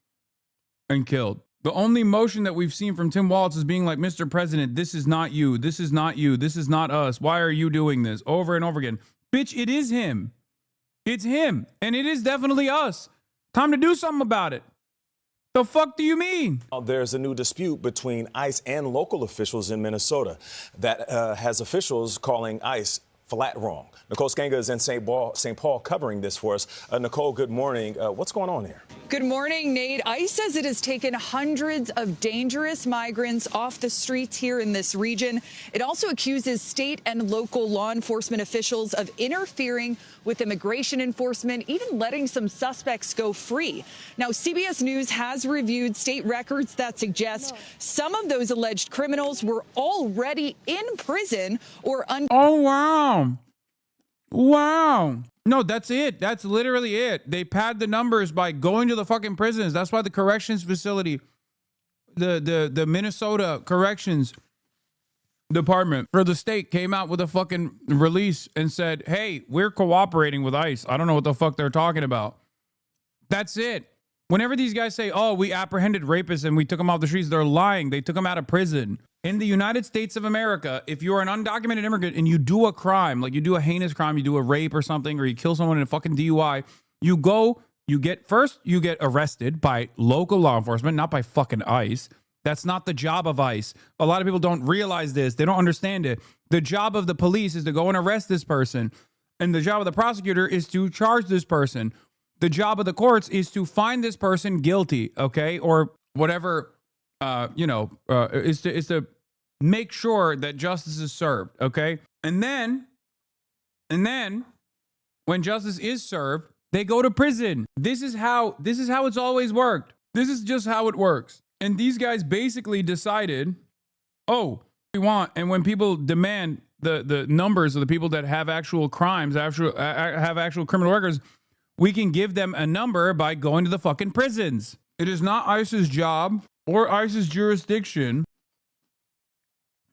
and killed. The only motion that we've seen from Tim Walz is being like, Mr. President, this is not you. This is not you. This is not us. Why are you doing this? Over and over again. Bitch, it is him. It's him. And it is definitely us. Time to do something about it. The fuck do you mean? There's a new dispute between ICE and local officials in Minnesota that has officials calling ICE flat wrong. Nicole Skenga is in St. Paul covering this for us. Nicole, good morning. What's going on here? Good morning, Nate. ICE says it has taken hundreds of dangerous migrants off the streets here in this region. It also accuses state and local law enforcement officials of interfering with immigration enforcement, even letting some suspects go free. Now, CBS News has reviewed state records that suggest some of those alleged criminals were already in prison or Oh, wow. Wow. No, that's it. That's literally it. They pad the numbers by going to the fucking prisons. That's why the corrections facility, the Minnesota Corrections Department for the state came out with a fucking release and said, hey, we're cooperating with ICE. I don't know what the fuck they're talking about. That's it. Whenever these guys say, oh, we apprehended rapists and we took them off the streets, they're lying. They took them out of prison. In the United States of America, if you're an undocumented immigrant and you do a crime, like you do a heinous crime, you do a rape or something, or you kill someone in a fucking DUI, you get arrested by local law enforcement, not by fucking ICE. That's not the job of ICE. A lot of people don't realize this. They don't understand it. The job of the police is to go and arrest this person. And the job of the prosecutor is to charge this person. The job of the courts is to find this person guilty, okay? Or whatever, is to make sure that justice is served, okay? And then when justice is served, they go to prison. This is how it's always worked. This is just how it works. And these guys basically decided, oh, we want, and when people demand the numbers of the people that have actual crimes, have actual criminal records, we can give them a number by going to the fucking prisons. It is not ICE's job or ICE's jurisdiction.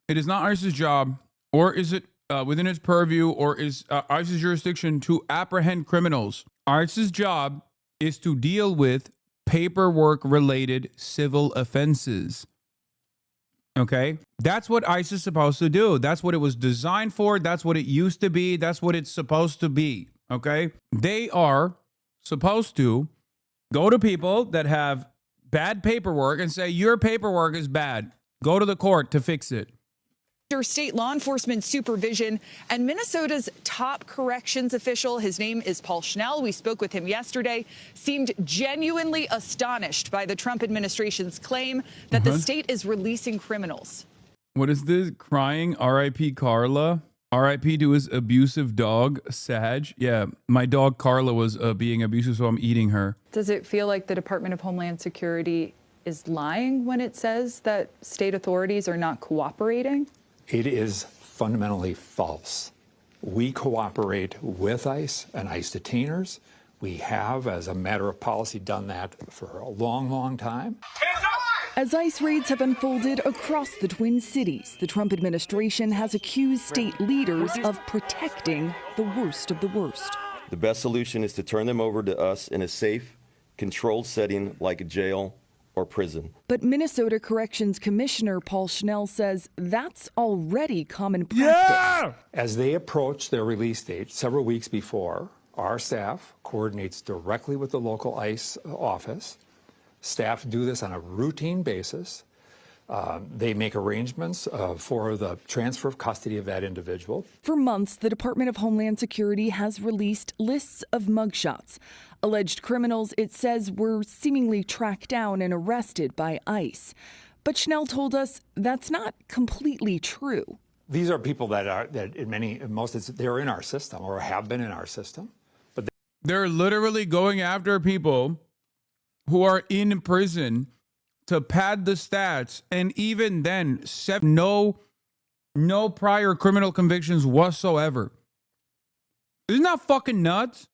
It is not ICE's job, or is it within its purview, or is ICE's jurisdiction to apprehend criminals. ICE's job is to deal with paperwork-related civil offenses. Okay? That's what ICE is supposed to do. That's what it was designed for. That's what it used to be. That's what it's supposed to be. Okay? They are supposed to go to people that have bad paperwork and say, your paperwork is bad. Go to the court to fix it. Under state law enforcement supervision and Minnesota's top corrections official, his name is Paul Schnell. We spoke with him yesterday, seemed genuinely astonished by the Trump administration's claim that the state is releasing criminals. What is this? Crying R.I.P. Carla? R.I.P. to his abusive dog, Sag. Yeah, my dog Carla was being abusive, so I'm eating her. Does it feel like the Department of Homeland Security is lying when it says that state authorities are not cooperating? It is fundamentally false. We cooperate with ICE and ICE detainers. We have, as a matter of policy, done that for a long, long time. As ICE raids have unfolded across the Twin Cities, the Trump administration has accused state leaders of protecting the worst of the worst. The best solution is to turn them over to us in a safe, controlled setting like a jail or prison. But Minnesota Corrections Commissioner Paul Schnell says that's already common practice. Yeah! As they approach their release date several weeks before, our staff coordinates directly with the local ICE office. Staff do this on a routine basis. They make arrangements for the transfer of custody of that individual. For months, the Department of Homeland Security has released lists of mugshots. Alleged criminals, it says, were seemingly tracked down and arrested by ICE. But Schnell told us that's not completely true. These are people that they're in our system or have been in our system. But they're literally going after people who are in prison to pad the stats, and even then, no prior criminal convictions whatsoever. Isn't that fucking nuts?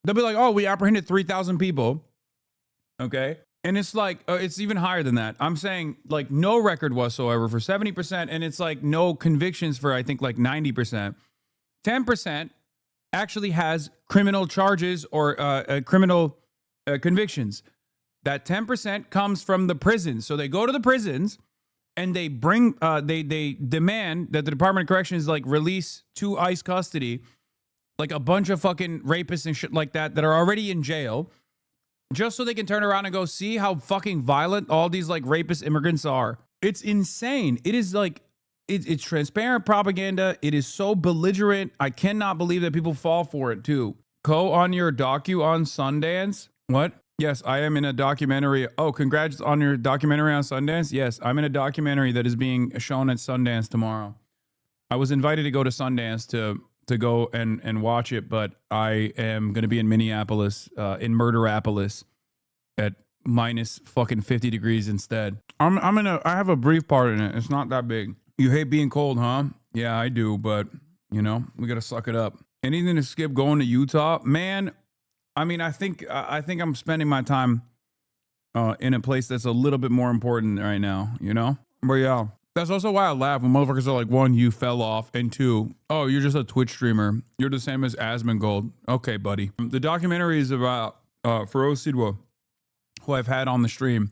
They'll be like, oh, we apprehended 3,000 people. Okay. And it's like, it's even higher than that. I'm saying like no record whatsoever for 70%. And it's like no convictions for, I think, like 90%. 10% actually has criminal charges or criminal convictions. That 10% comes from the prisons. So they go to the prisons and they bring, they demand that the Department of Corrections like release to ICE custody like a bunch of fucking rapists and shit like that are already in jail, just so they can turn around and go see how fucking violent all these like rapist immigrants are. It's insane. It is like, it's transparent propaganda. It is so belligerent. I cannot believe that people fall for it too. Go on your docu on Sundance. What? Yes, I am in a documentary. Oh, congrats on your documentary on Sundance. Yes, I'm in a documentary that is being shown at Sundance tomorrow. I was invited to go to Sundance to go and watch it, but I am going to be in Minneapolis, in Murderapolis at minus fucking 50 degrees instead. I have a brief part in it. It's not that big. You hate being cold, huh? Yeah, I do, but you know, we got to suck it up. Anything to skip going to Utah, man. I mean, I think I'm spending my time in a place that's a little bit more important right now, you know? But yeah, that's also why I laugh when motherfuckers are like, one, you fell off, and two, oh, you're just a Twitch streamer. You're the same as Asmongold. Okay, buddy. The documentary is about Feroz Sidwa, who I've had on the stream.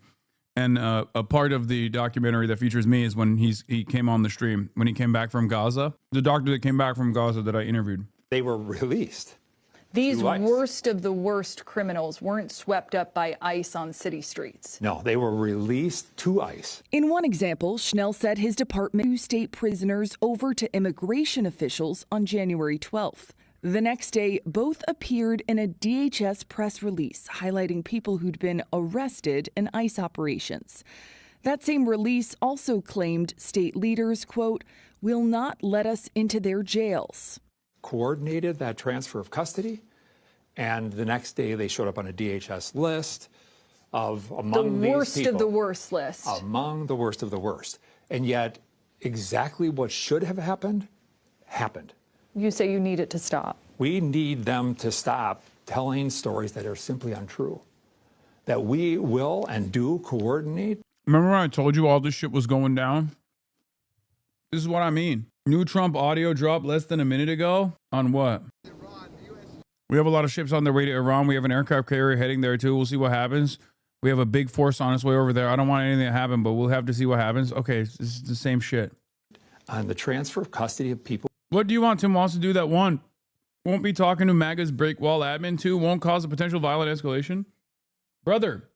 And a part of the documentary that features me is when he came on the stream, when he came back from Gaza. The doctor that came back from Gaza that I interviewed. They were released. These worst of the worst criminals weren't swept up by ICE on city streets. No, they were released to ICE. In one example, Schnell said his department moved state prisoners over to immigration officials on January 12th. The next day, both appeared in a DHS press release highlighting people who'd been arrested in ICE operations. That same release also claimed state leaders, quote, will not let us into their jails. Coordinated that transfer of custody, and the next day they showed up on a DHS list of among the worst these people, of the worst list. among the worst of the worst. And yet, exactly what should have happened, happened. You say you need it to stop. We need them to stop telling stories that are simply untrue. That we will and do coordinate. Remember when I told you all this shit was going down? This is what I mean. New Trump audio dropped less than a minute ago. On what? We have a lot of ships on their way to Iran. We have an aircraft carrier heading there too. We'll see what happens. We have a big force on its way over there. I don't want anything to happen, but we'll have to see what happens. Okay, this is the same shit. On the transfer of custody of people. What do you want Tim Walz to do that one? Won't be talking to MAGA's break wall admin. Two, won't cause a potential violent escalation. Brother,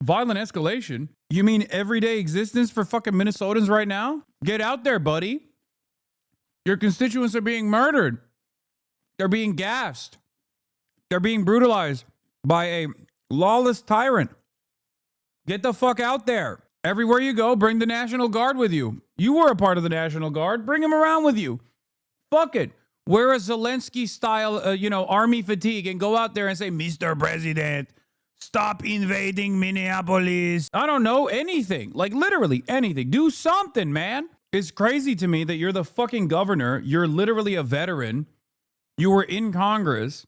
violent escalation? You mean everyday existence for fucking Minnesotans right now? Get out there, buddy. Your constituents are being murdered. They're being gassed. They're being brutalized by a lawless tyrant. Get the fuck out there. Everywhere you go, bring the National Guard with you. You were a part of the National Guard. Bring him around with you. Fuck it. Wear a Zelensky-style, army fatigue and go out there and say, Mr. President, stop invading Minneapolis. I don't know, anything. Like, literally anything. Do something, man. It's crazy to me that you're the fucking governor. You're literally a veteran. You were in Congress.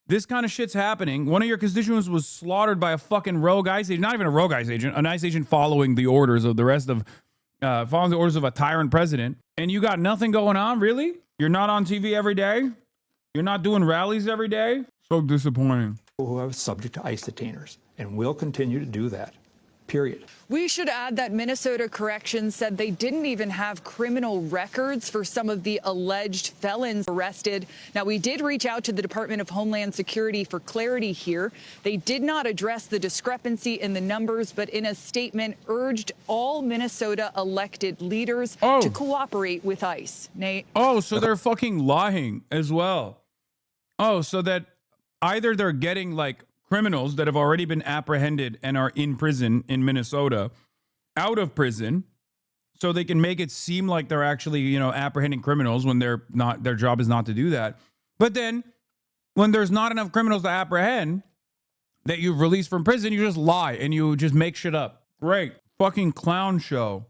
This kind of shit's happening. One of your constituents was slaughtered by a fucking rogue ICE agent. Not even a rogue ICE agent. An ICE agent following the orders of the rest of, following the orders of a tyrant president. And you got nothing going on, really? You're not on TV every day? You're not doing rallies every day? So disappointing. Who are subject to ICE detainers, and will continue to do that. Period. We should add that Minnesota Corrections said they didn't even have criminal records for some of the alleged felons arrested. Now, we did reach out to the Department of Homeland Security for clarity here. They did not address the discrepancy in the numbers, but in a statement urged all Minnesota elected leaders to cooperate with ICE. Nate? Oh, so they're fucking lying as well. Oh, so that either they're getting like criminals that have already been apprehended and are in prison in Minnesota out of prison so they can make it seem like they're actually, apprehending criminals when they're not, their job is not to do that. But then when there's not enough criminals to apprehend that you've released from prison, you just lie and you just make shit up. Great. Fucking clown show.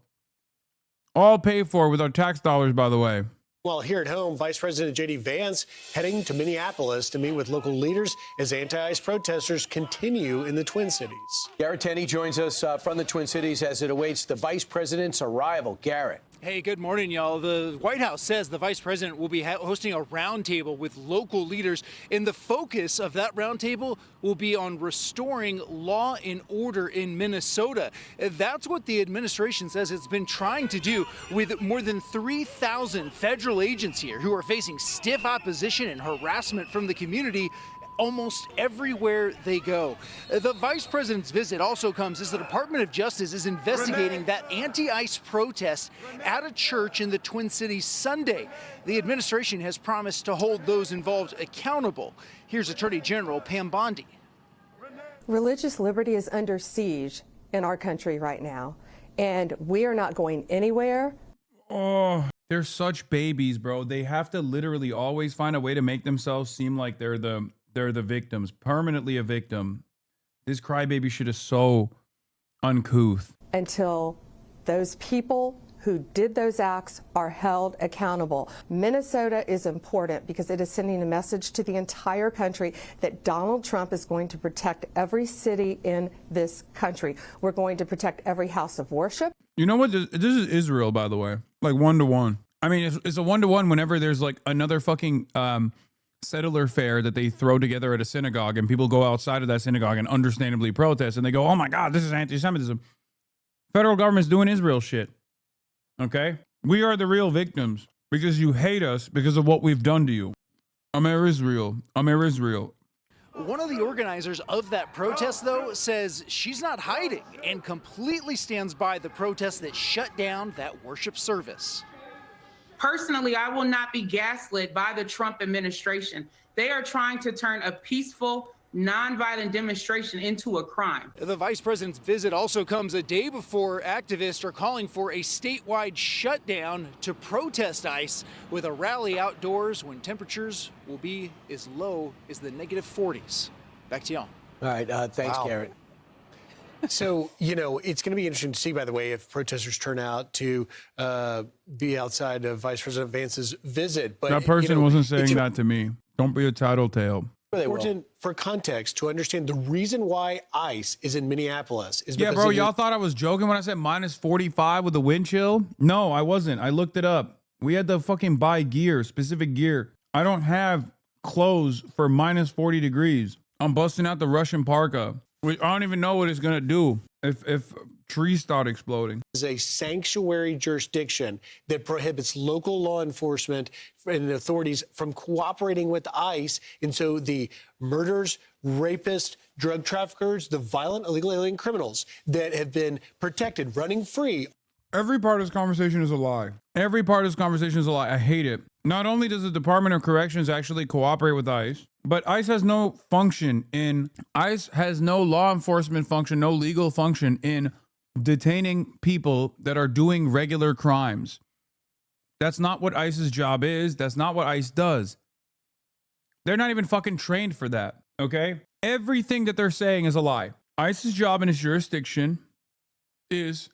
All paid for with our tax dollars, by the way. Well, here at home, Vice President J.D. Vance heading to Minneapolis to meet with local leaders as anti-ICE protesters continue in the Twin Cities. Garrett Tenney joins us from the Twin Cities as it awaits the vice president's arrival. Garrett. Hey, good morning, y'all. The White House says the vice president will be hosting a roundtable with local leaders, and the focus of that roundtable will be on restoring law and order in Minnesota. That's what the administration says it's been trying to do with more than 3,000 federal agents here who are facing stiff opposition and harassment from the community almost everywhere they go. The vice president's visit also comes as the Department of Justice is investigating that anti-ICE protest at a church in the Twin Cities Sunday. The administration has promised to hold those involved accountable. Here's Attorney General Pam Bondi. Religious liberty is under siege in our country right now, and we are not going anywhere. Oh, they're such babies, bro. They have to literally always find a way to make themselves seem like they're the victims, permanently a victim. This crybaby shit is so uncouth. Until those people who did those acts are held accountable. Minnesota is important because it is sending a message to the entire country that Donald Trump is going to protect every city in this country. We're going to protect every house of worship. You know what? This is Israel, by the way. Like 1-to-1. I mean, it's a 1-to-1 whenever there's like another fucking settler fair that they throw together at a synagogue and people go outside of that synagogue and understandably protest and they go, oh my God, this is anti-Semitism. Federal government's doing Israel shit. Okay? We are the real victims because you hate us because of what we've done to you. Amer Israel. Amer Israel. One of the organizers of that protest, though, says she's not hiding and completely stands by the protest that shut down that worship service. Personally, I will not be gaslit by the Trump administration. They are trying to turn a peaceful, nonviolent demonstration into a crime. The vice president's visit also comes a day before activists are calling for a statewide shutdown to protest ICE with a rally outdoors when temperatures will be as low as the -40s. Back to y'all. All right. Thanks, Wow. Garrett. So, you know, it's going to be interesting to see, by the way, if protesters turn out to be outside of Vice President Vance's visit. But That person you know, wasn't it's saying that to me. Don't be a tattletale. important for context to understand the reason why ICE is in Minneapolis is because Yeah, bro, y'all thought I was joking when I said -45 with the wind chill? No, I wasn't. I looked it up. We had to fucking buy gear, specific gear. I don't have clothes for -40 degrees. I'm busting out the Russian parka. I don't even know what it's gonna do if trees start exploding. is a sanctuary jurisdiction that prohibits local law enforcement and authorities from cooperating with ICE. And so the murderers, rapists, drug traffickers, the violent illegal alien criminals that have been protected, running free. Every part of this conversation is a lie. Every part of this conversation is a lie. I hate it. Not only does the Department of Corrections actually cooperate with ICE, but ICE has no law enforcement function, no legal function in detaining people that are doing regular crimes. That's not what ICE's job is. That's not what ICE does. They're not even fucking trained for that, okay? Everything that they're saying is a lie. ICE's job in its jurisdiction is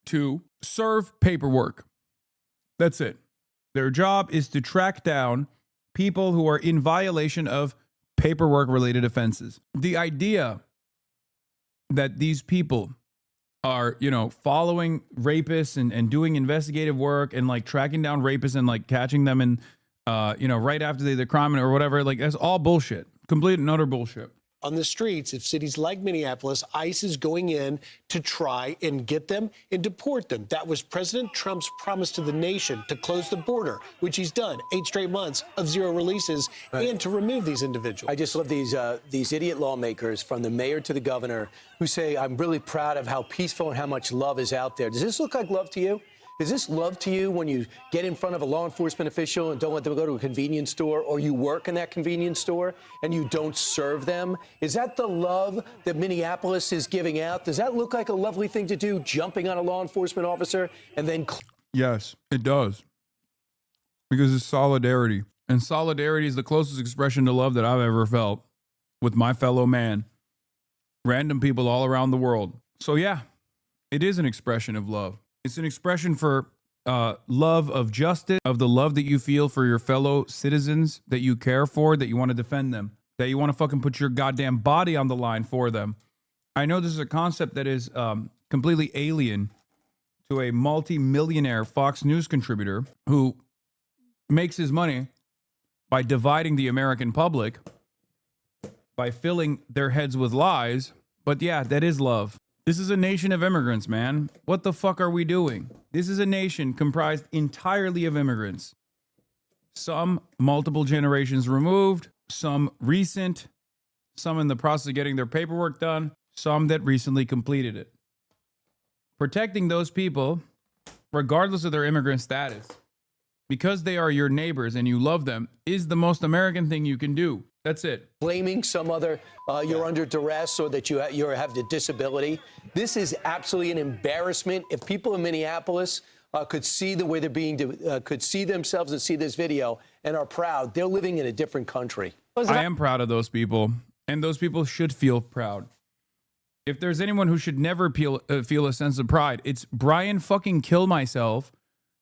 to serve paperwork. That's it. Their job is to track down people who are in violation of paperwork-related offenses. The idea that these people are, you know, following rapists and doing investigative work and like tracking down rapists and like catching them in, you know, right after they did the crime or whatever, like that's all bullshit. Complete and utter bullshit. On the streets of cities like Minneapolis, ICE is going in to try and get them and deport them. That was President Trump's promise to the nation to close the border, which he's done. 8 straight months of zero releases and to remove these individuals. I just love these idiot lawmakers, from the mayor to the governor, who say, I'm really proud of how peaceful and how much love is out there. Does this look like love to you? Is this love to you when you get in front of a law enforcement official and don't let them go to a convenience store, or you work in that convenience store and you don't serve them? Is that the love that Minneapolis is giving out? Does that look like a lovely thing to do, jumping on a law enforcement officer and then... Yes, it does. Because it's solidarity. And solidarity is the closest expression to love that I've ever felt with my fellow man. Random people all around the world. So yeah, it is an expression of love. It's an expression for love of justice, of the love that you feel for your fellow citizens, that you care for, that you want to defend them, that you want to fucking put your goddamn body on the line for them. I know this is a concept that is completely alien to a multi-millionaire Fox News contributor who makes his money by dividing the American public, by filling their heads with lies. But yeah, that is love. This is a nation of immigrants, man. What the fuck are we doing? This is a nation comprised entirely of immigrants. Some multiple generations removed, some recent, some in the process of getting their paperwork done, some that recently completed it. Protecting those people, regardless of their immigrant status, because they are your neighbors and you love them, is the most American thing you can do. That's it. Blaming some other, you're under duress or that you have the disability. This is absolutely an embarrassment. If people in Minneapolis could see the way they're being, could see themselves and see this video and are proud, they're living in a different country. I am proud of those people, and those people should feel proud. If there's anyone who should never feel a sense of pride, it's Brian fucking Kill Myself,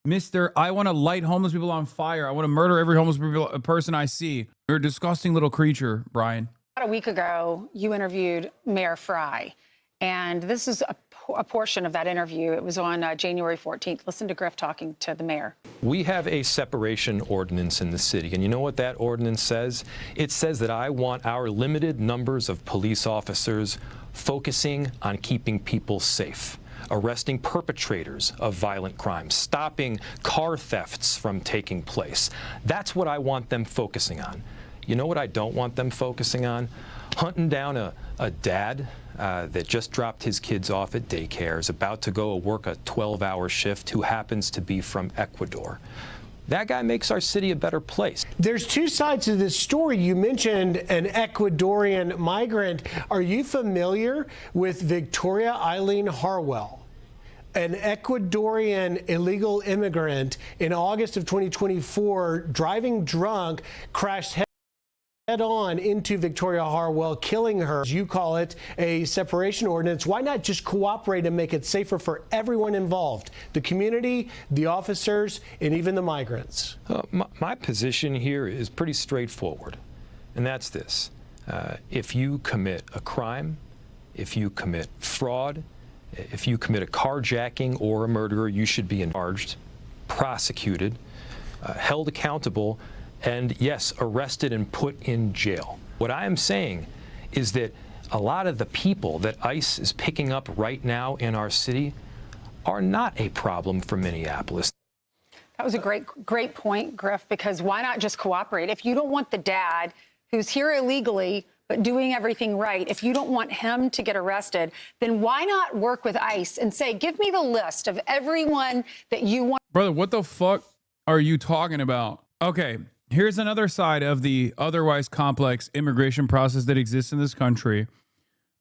Mr. I want to light homeless people on fire. I want to murder every homeless person I see. You're a disgusting little creature, Brian. About a week ago, you interviewed Mayor Fry, and this is a portion of that interview. It was on January 14th. Listen to Griff talking to the mayor. We have a separation ordinance in the city, and you know what that ordinance says? It says that I want our limited numbers of police officers focusing on keeping people safe, arresting perpetrators of violent crimes, stopping car thefts from taking place. That's what I want them focusing on. You know what I don't want them focusing on? Hunting down a dad that just dropped his kids off at daycare, is about to go work a 12-hour shift, who happens to be from Ecuador. That guy makes our city a better place. There's two sides to this story. You mentioned an Ecuadorian migrant. Are you familiar with Victoria Eileen Harwell? An Ecuadorian illegal immigrant in August of 2024, driving drunk, crashed head-on into Victoria Harwell, killing her. As you call it, a separation ordinance. Why not just cooperate and make it safer for everyone involved? The community, the officers, and even the migrants. My position here is pretty straightforward, and that's this. If you commit a crime, if you commit fraud, if you commit a carjacking or a murder, you should be charged, prosecuted, held accountable, and yes, arrested and put in jail. What I am saying is that a lot of the people that ICE is picking up right now in our city are not a problem for Minneapolis. That was a great point, Griff, because why not just cooperate? If you don't want the dad who's here illegally but doing everything right, if you don't want him to get arrested, then why not work with ICE and say, give me the list of everyone that you want. Brother, what the fuck are you talking about? Okay. Here's another side of the otherwise complex immigration process that exists in this country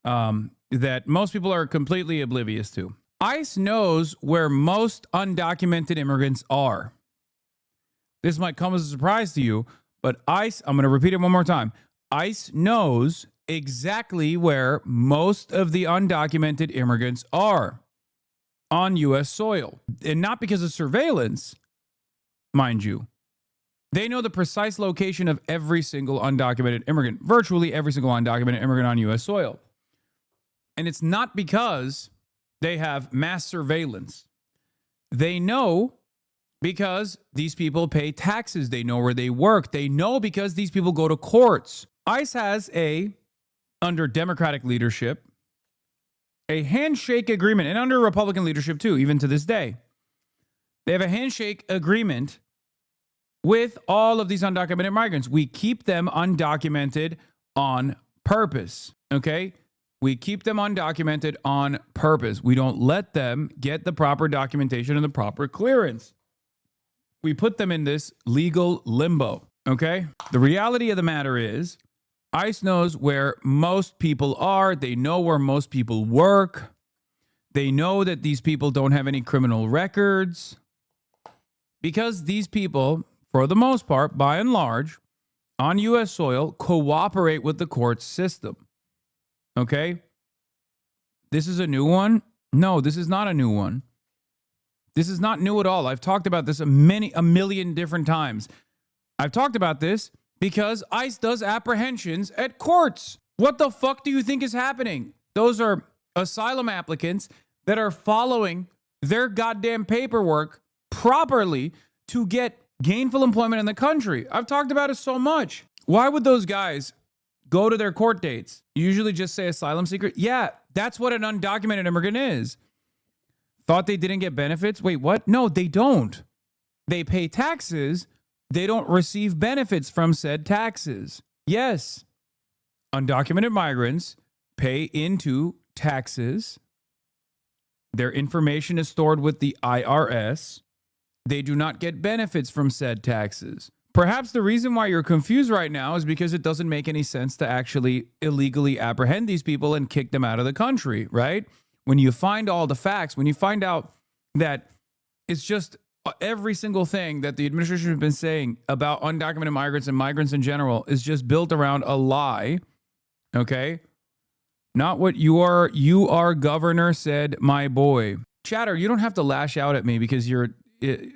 that most people are completely oblivious to. ICE knows where most undocumented immigrants are. This might come as a surprise to you, but ICE, I'm going to repeat it one more time. ICE knows exactly where most of the undocumented immigrants are on U.S. soil. And not because of surveillance, mind you. They know the precise location of every single undocumented immigrant, virtually every single undocumented immigrant on U.S. soil. And it's not because they have mass surveillance. They know because these people pay taxes. They know where they work. They know because these people go to courts. ICE has under Democratic leadership, a handshake agreement, and under Republican leadership too, even to this day. They have a handshake agreement with all of these undocumented migrants. We keep them undocumented on purpose, okay? We keep them undocumented on purpose. We don't let them get the proper documentation and the proper clearance. We put them in this legal limbo, okay? The reality of the matter is, ICE knows where most people are. They know where most people work. They know that these people don't have any criminal records. Because these people, for the most part, by and large, on U.S. soil, cooperate with the court system. Okay? This is a new one? No, this is not a new one. This is not new at all. I've talked about this a million different times. I've talked about this because ICE does apprehensions at courts. What the fuck do you think is happening? Those are asylum applicants that are following their goddamn paperwork properly to get gainful employment in the country. I've talked about it so much. Why would those guys go to their court dates? Usually just say asylum seeker. Yeah, that's what an undocumented immigrant is. Thought they didn't get benefits? Wait, what? No, they don't. They pay taxes. They don't receive benefits from said taxes. Yes, undocumented migrants pay into taxes. Their information is stored with the IRS. They do not get benefits from said taxes. Perhaps the reason why you're confused right now is because it doesn't make any sense to actually illegally apprehend these people and kick them out of the country, right? When you find all the facts, when you find out that it's just every single thing that the administration has been saying about undocumented migrants and migrants in general is just built around a lie, okay? Not what you are governor said, my boy. Chatter, you don't have to lash out at me because you're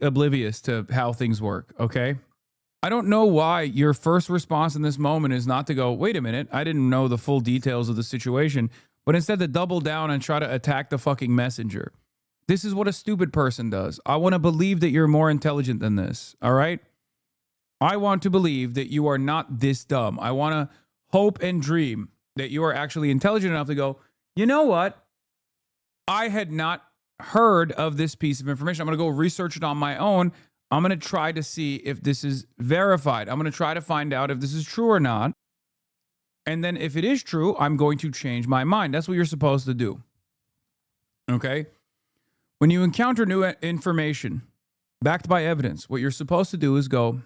oblivious to how things work, okay? I don't know why your first response in this moment is not to go, wait a minute, I didn't know the full details of the situation, but instead to double down and try to attack the fucking messenger. This is what a stupid person does. I want to believe that you're more intelligent than this, all right? I want to believe that you are not this dumb. I want to hope and dream that you are actually intelligent enough to go, you know what? I had not heard of this piece of information. I'm going to go research it on my own. I'm going to try to see if this is verified. I'm going to try to find out if this is true or not. And then if it is true, I'm going to change my mind. That's what you're supposed to do. Okay? When you encounter new information backed by evidence, what you're supposed to do is go,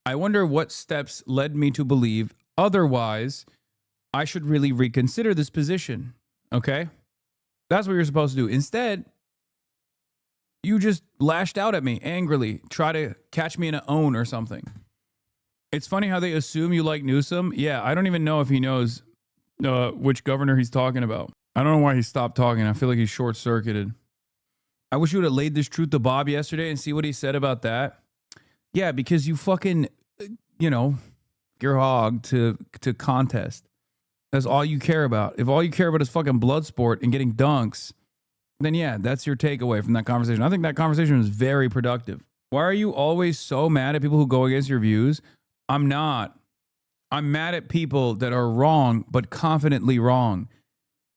I wonder what steps led me to believe otherwise I should really reconsider this position. Okay? That's what you're supposed to do. Instead, you just lashed out at me angrily, try to catch me in an own or something. It's funny how they assume you like Newsom. Yeah, I don't even know if he knows which governor he's talking about. I don't know why he stopped talking. I feel like he's short-circuited. I wish you would have laid this truth to Bob yesterday and see what he said about that. Yeah, because you fucking, your hog to contest. That's all you care about. If all you care about is fucking blood sport and getting dunks, then yeah, that's your takeaway from that conversation. I think that conversation was very productive. Why are you always so mad at people who go against your views? I'm not. I'm mad at people that are wrong, but confidently wrong.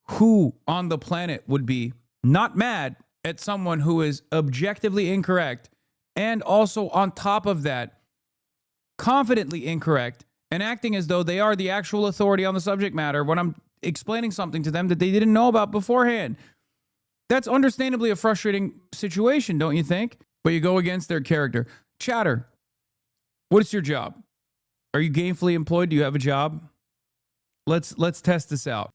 Who on the planet would be not mad at someone who is objectively incorrect and also on top of that, confidently incorrect and acting as though they are the actual authority on the subject matter when I'm explaining something to them that they didn't know about beforehand? That's understandably a frustrating situation, don't you think? But you go against their character. Chatter, what is your job? Are you gainfully employed? Do you have a job? Let's test this out.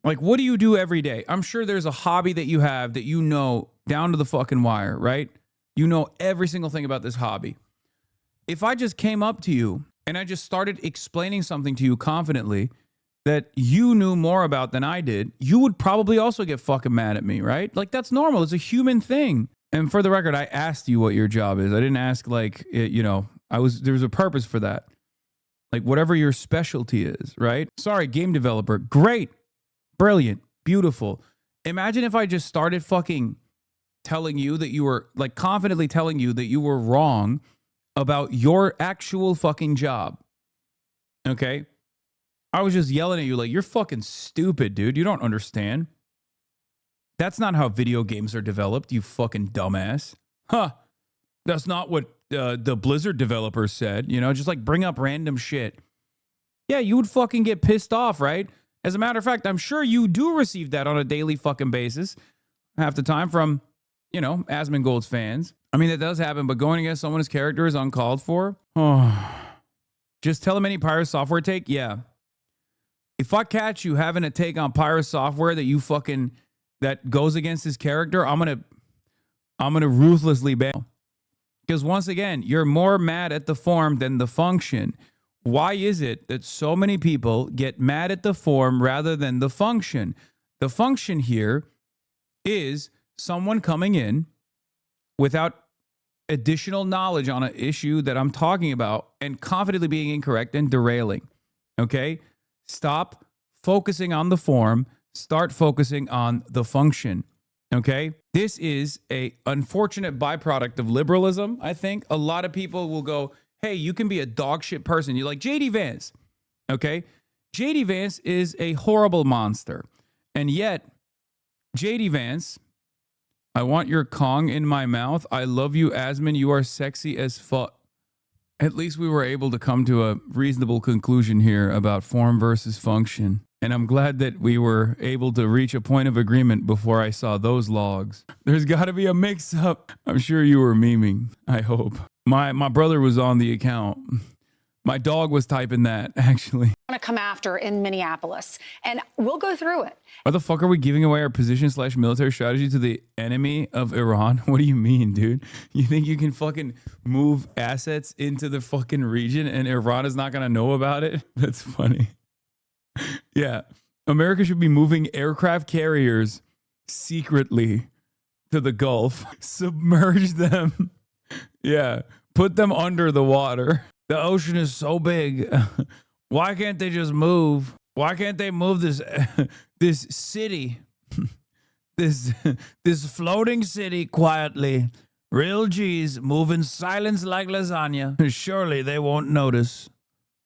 Like, what do you do every day? I'm sure there's a hobby that you have that you know down to the fucking wire, right? You know every single thing about this hobby. If I just came up to you and I just started explaining something to you confidently that you knew more about than I did, you would probably also get fucking mad at me, right? Like, that's normal. It's a human thing. And for the record, I asked you what your job is. I didn't ask there was a purpose for that. Like, whatever your specialty is, right? Sorry, game developer. Great. Brilliant. Beautiful. Imagine if I just started fucking telling you that you were, like, confidently telling you that you were wrong about your actual fucking job. Okay? I was just yelling at you like, you're fucking stupid, dude. You don't understand. That's not how video games are developed, you fucking dumbass. Huh. That's not what the Blizzard developers said. Just like bring up random shit. Yeah, you would fucking get pissed off, right? As a matter of fact, I'm sure you do receive that on a daily fucking basis. Half the time from, Asmongold's fans. I mean, that does happen, but going against someone's character is uncalled for. Oh. Just tell them any Pyro software take? Yeah. If I catch you having a take on Pyro software that goes against his character, I'm gonna ruthlessly bail. Because once again, you're more mad at the form than the function. Why is it that so many people get mad at the form rather than the function? The function here is someone coming in without additional knowledge on an issue that I'm talking about and confidently being incorrect and derailing. Okay? Stop focusing on the form. Start focusing on the function. Okay? This is a unfortunate byproduct of liberalism, I think. A lot of people will go, hey, you can be a dog shit person. You're like J.D. Vance. Okay? J.D. Vance is a horrible monster. And yet, J.D. Vance, I want your Kong in my mouth. I love you, Asmon. You are sexy as fuck. At least we were able to come to a reasonable conclusion here about form versus function. And I'm glad that we were able to reach a point of agreement before I saw those logs. There's got to be a mix-up. I'm sure you were memeing. I hope. My brother was on the account. My dog was typing that, actually. Want to come after in Minneapolis, and we'll go through it. Why the fuck are we giving away our position/military strategy to the enemy of Iran? What do you mean, dude? You think you can fucking move assets into the fucking region and Iran is not going to know about it? That's funny. Yeah. America should be moving aircraft carriers secretly to the Gulf, submerge them. Yeah. Put them under the water. The ocean is so big. Why can't they just move? Why can't they move this this city? this floating city quietly. Real G's move in silence like lasagna. Surely they won't notice.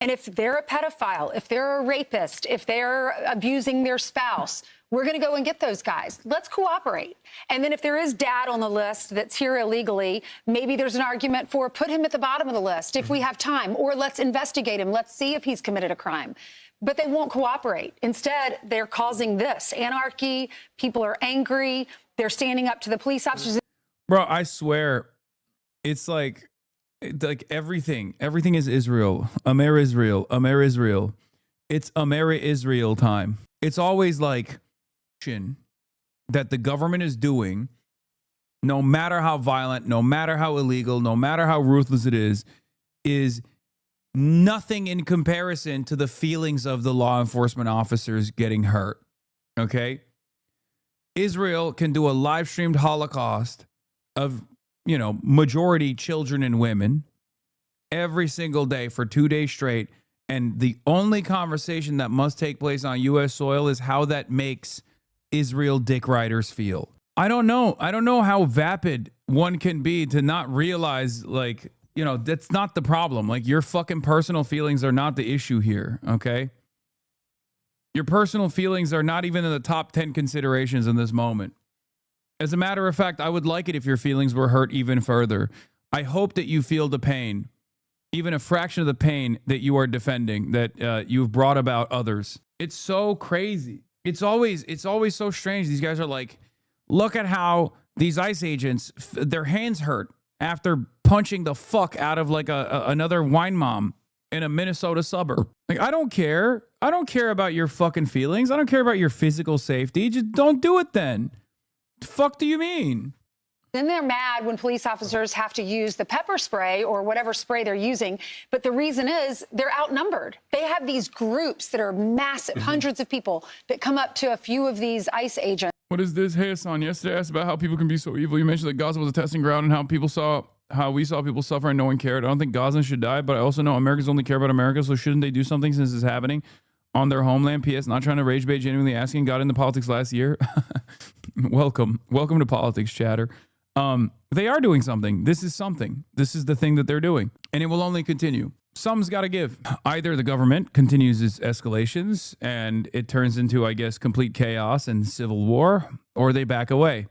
And if they're a pedophile, if they're a rapist, if they're abusing their spouse, we're going to go and get those guys. Let's cooperate. And then if there is dad on the list that's here illegally, maybe there's an argument for put him at the bottom of the list if we have time, or let's investigate him. Let's see if he's committed a crime. But they won't cooperate. Instead, they're causing this anarchy. People are angry. They're standing up to the police officers. Bro, I swear, it's like everything is Israel. Amer Israel. Amer Israel. It's Amer Israel time. It's always like that the government is doing, no matter how violent, no matter how illegal, no matter how ruthless it is nothing in comparison to the feelings of the law enforcement officers getting hurt. Okay? Israel can do a live streamed Holocaust of, majority children and women every single day for 2 days straight. And the only conversation that must take place on U.S. soil is how that makes Israel dick riders feel. I don't know. I don't know how vapid one can be to not realize, that's not the problem. Like, your fucking personal feelings are not the issue here, okay? Your personal feelings are not even in the top 10 considerations in this moment. As a matter of fact, I would like it if your feelings were hurt even further. I hope that you feel the pain, even a fraction of the pain that you are defending, that you've brought about others. It's so crazy. It's always so strange. These guys are like, look at how these ICE agents, their hands hurt after punching the fuck out of another wine mom in a Minnesota suburb. Like, I don't care. I don't care about your fucking feelings. I don't care about your physical safety. Just don't do it then. The fuck do you mean? Then they're mad when police officers have to use the pepper spray or whatever spray they're using. But the reason is they're outnumbered. They have these groups that are massive, hundreds of people that come up to a few of these ICE agents. What is this? Hey, Hasan, yesterday I asked about how people can be so evil. You mentioned that Gaza was a testing ground and how we saw people suffer and no one cared. I don't think Gazans should die, but I also know Americans only care about America, so shouldn't they do something since it's happening on their homeland? P.S. Not trying to rage bait, genuinely asking. Got into politics last year. Welcome to politics, chatter. They are doing something. This is something. This is the thing that they're doing, and it will only continue. Some's got to give. Either the government continues its escalations and it turns into, I guess, complete chaos and civil war, or they back away.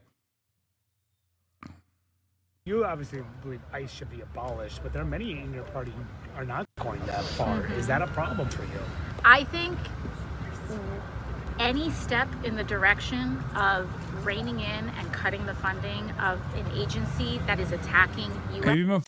You obviously believe ICE should be abolished, but there are many in your party who are not going that far. Is that a problem for you? I think any step in the direction of reining in and cutting the funding of an agency that is attacking U.S.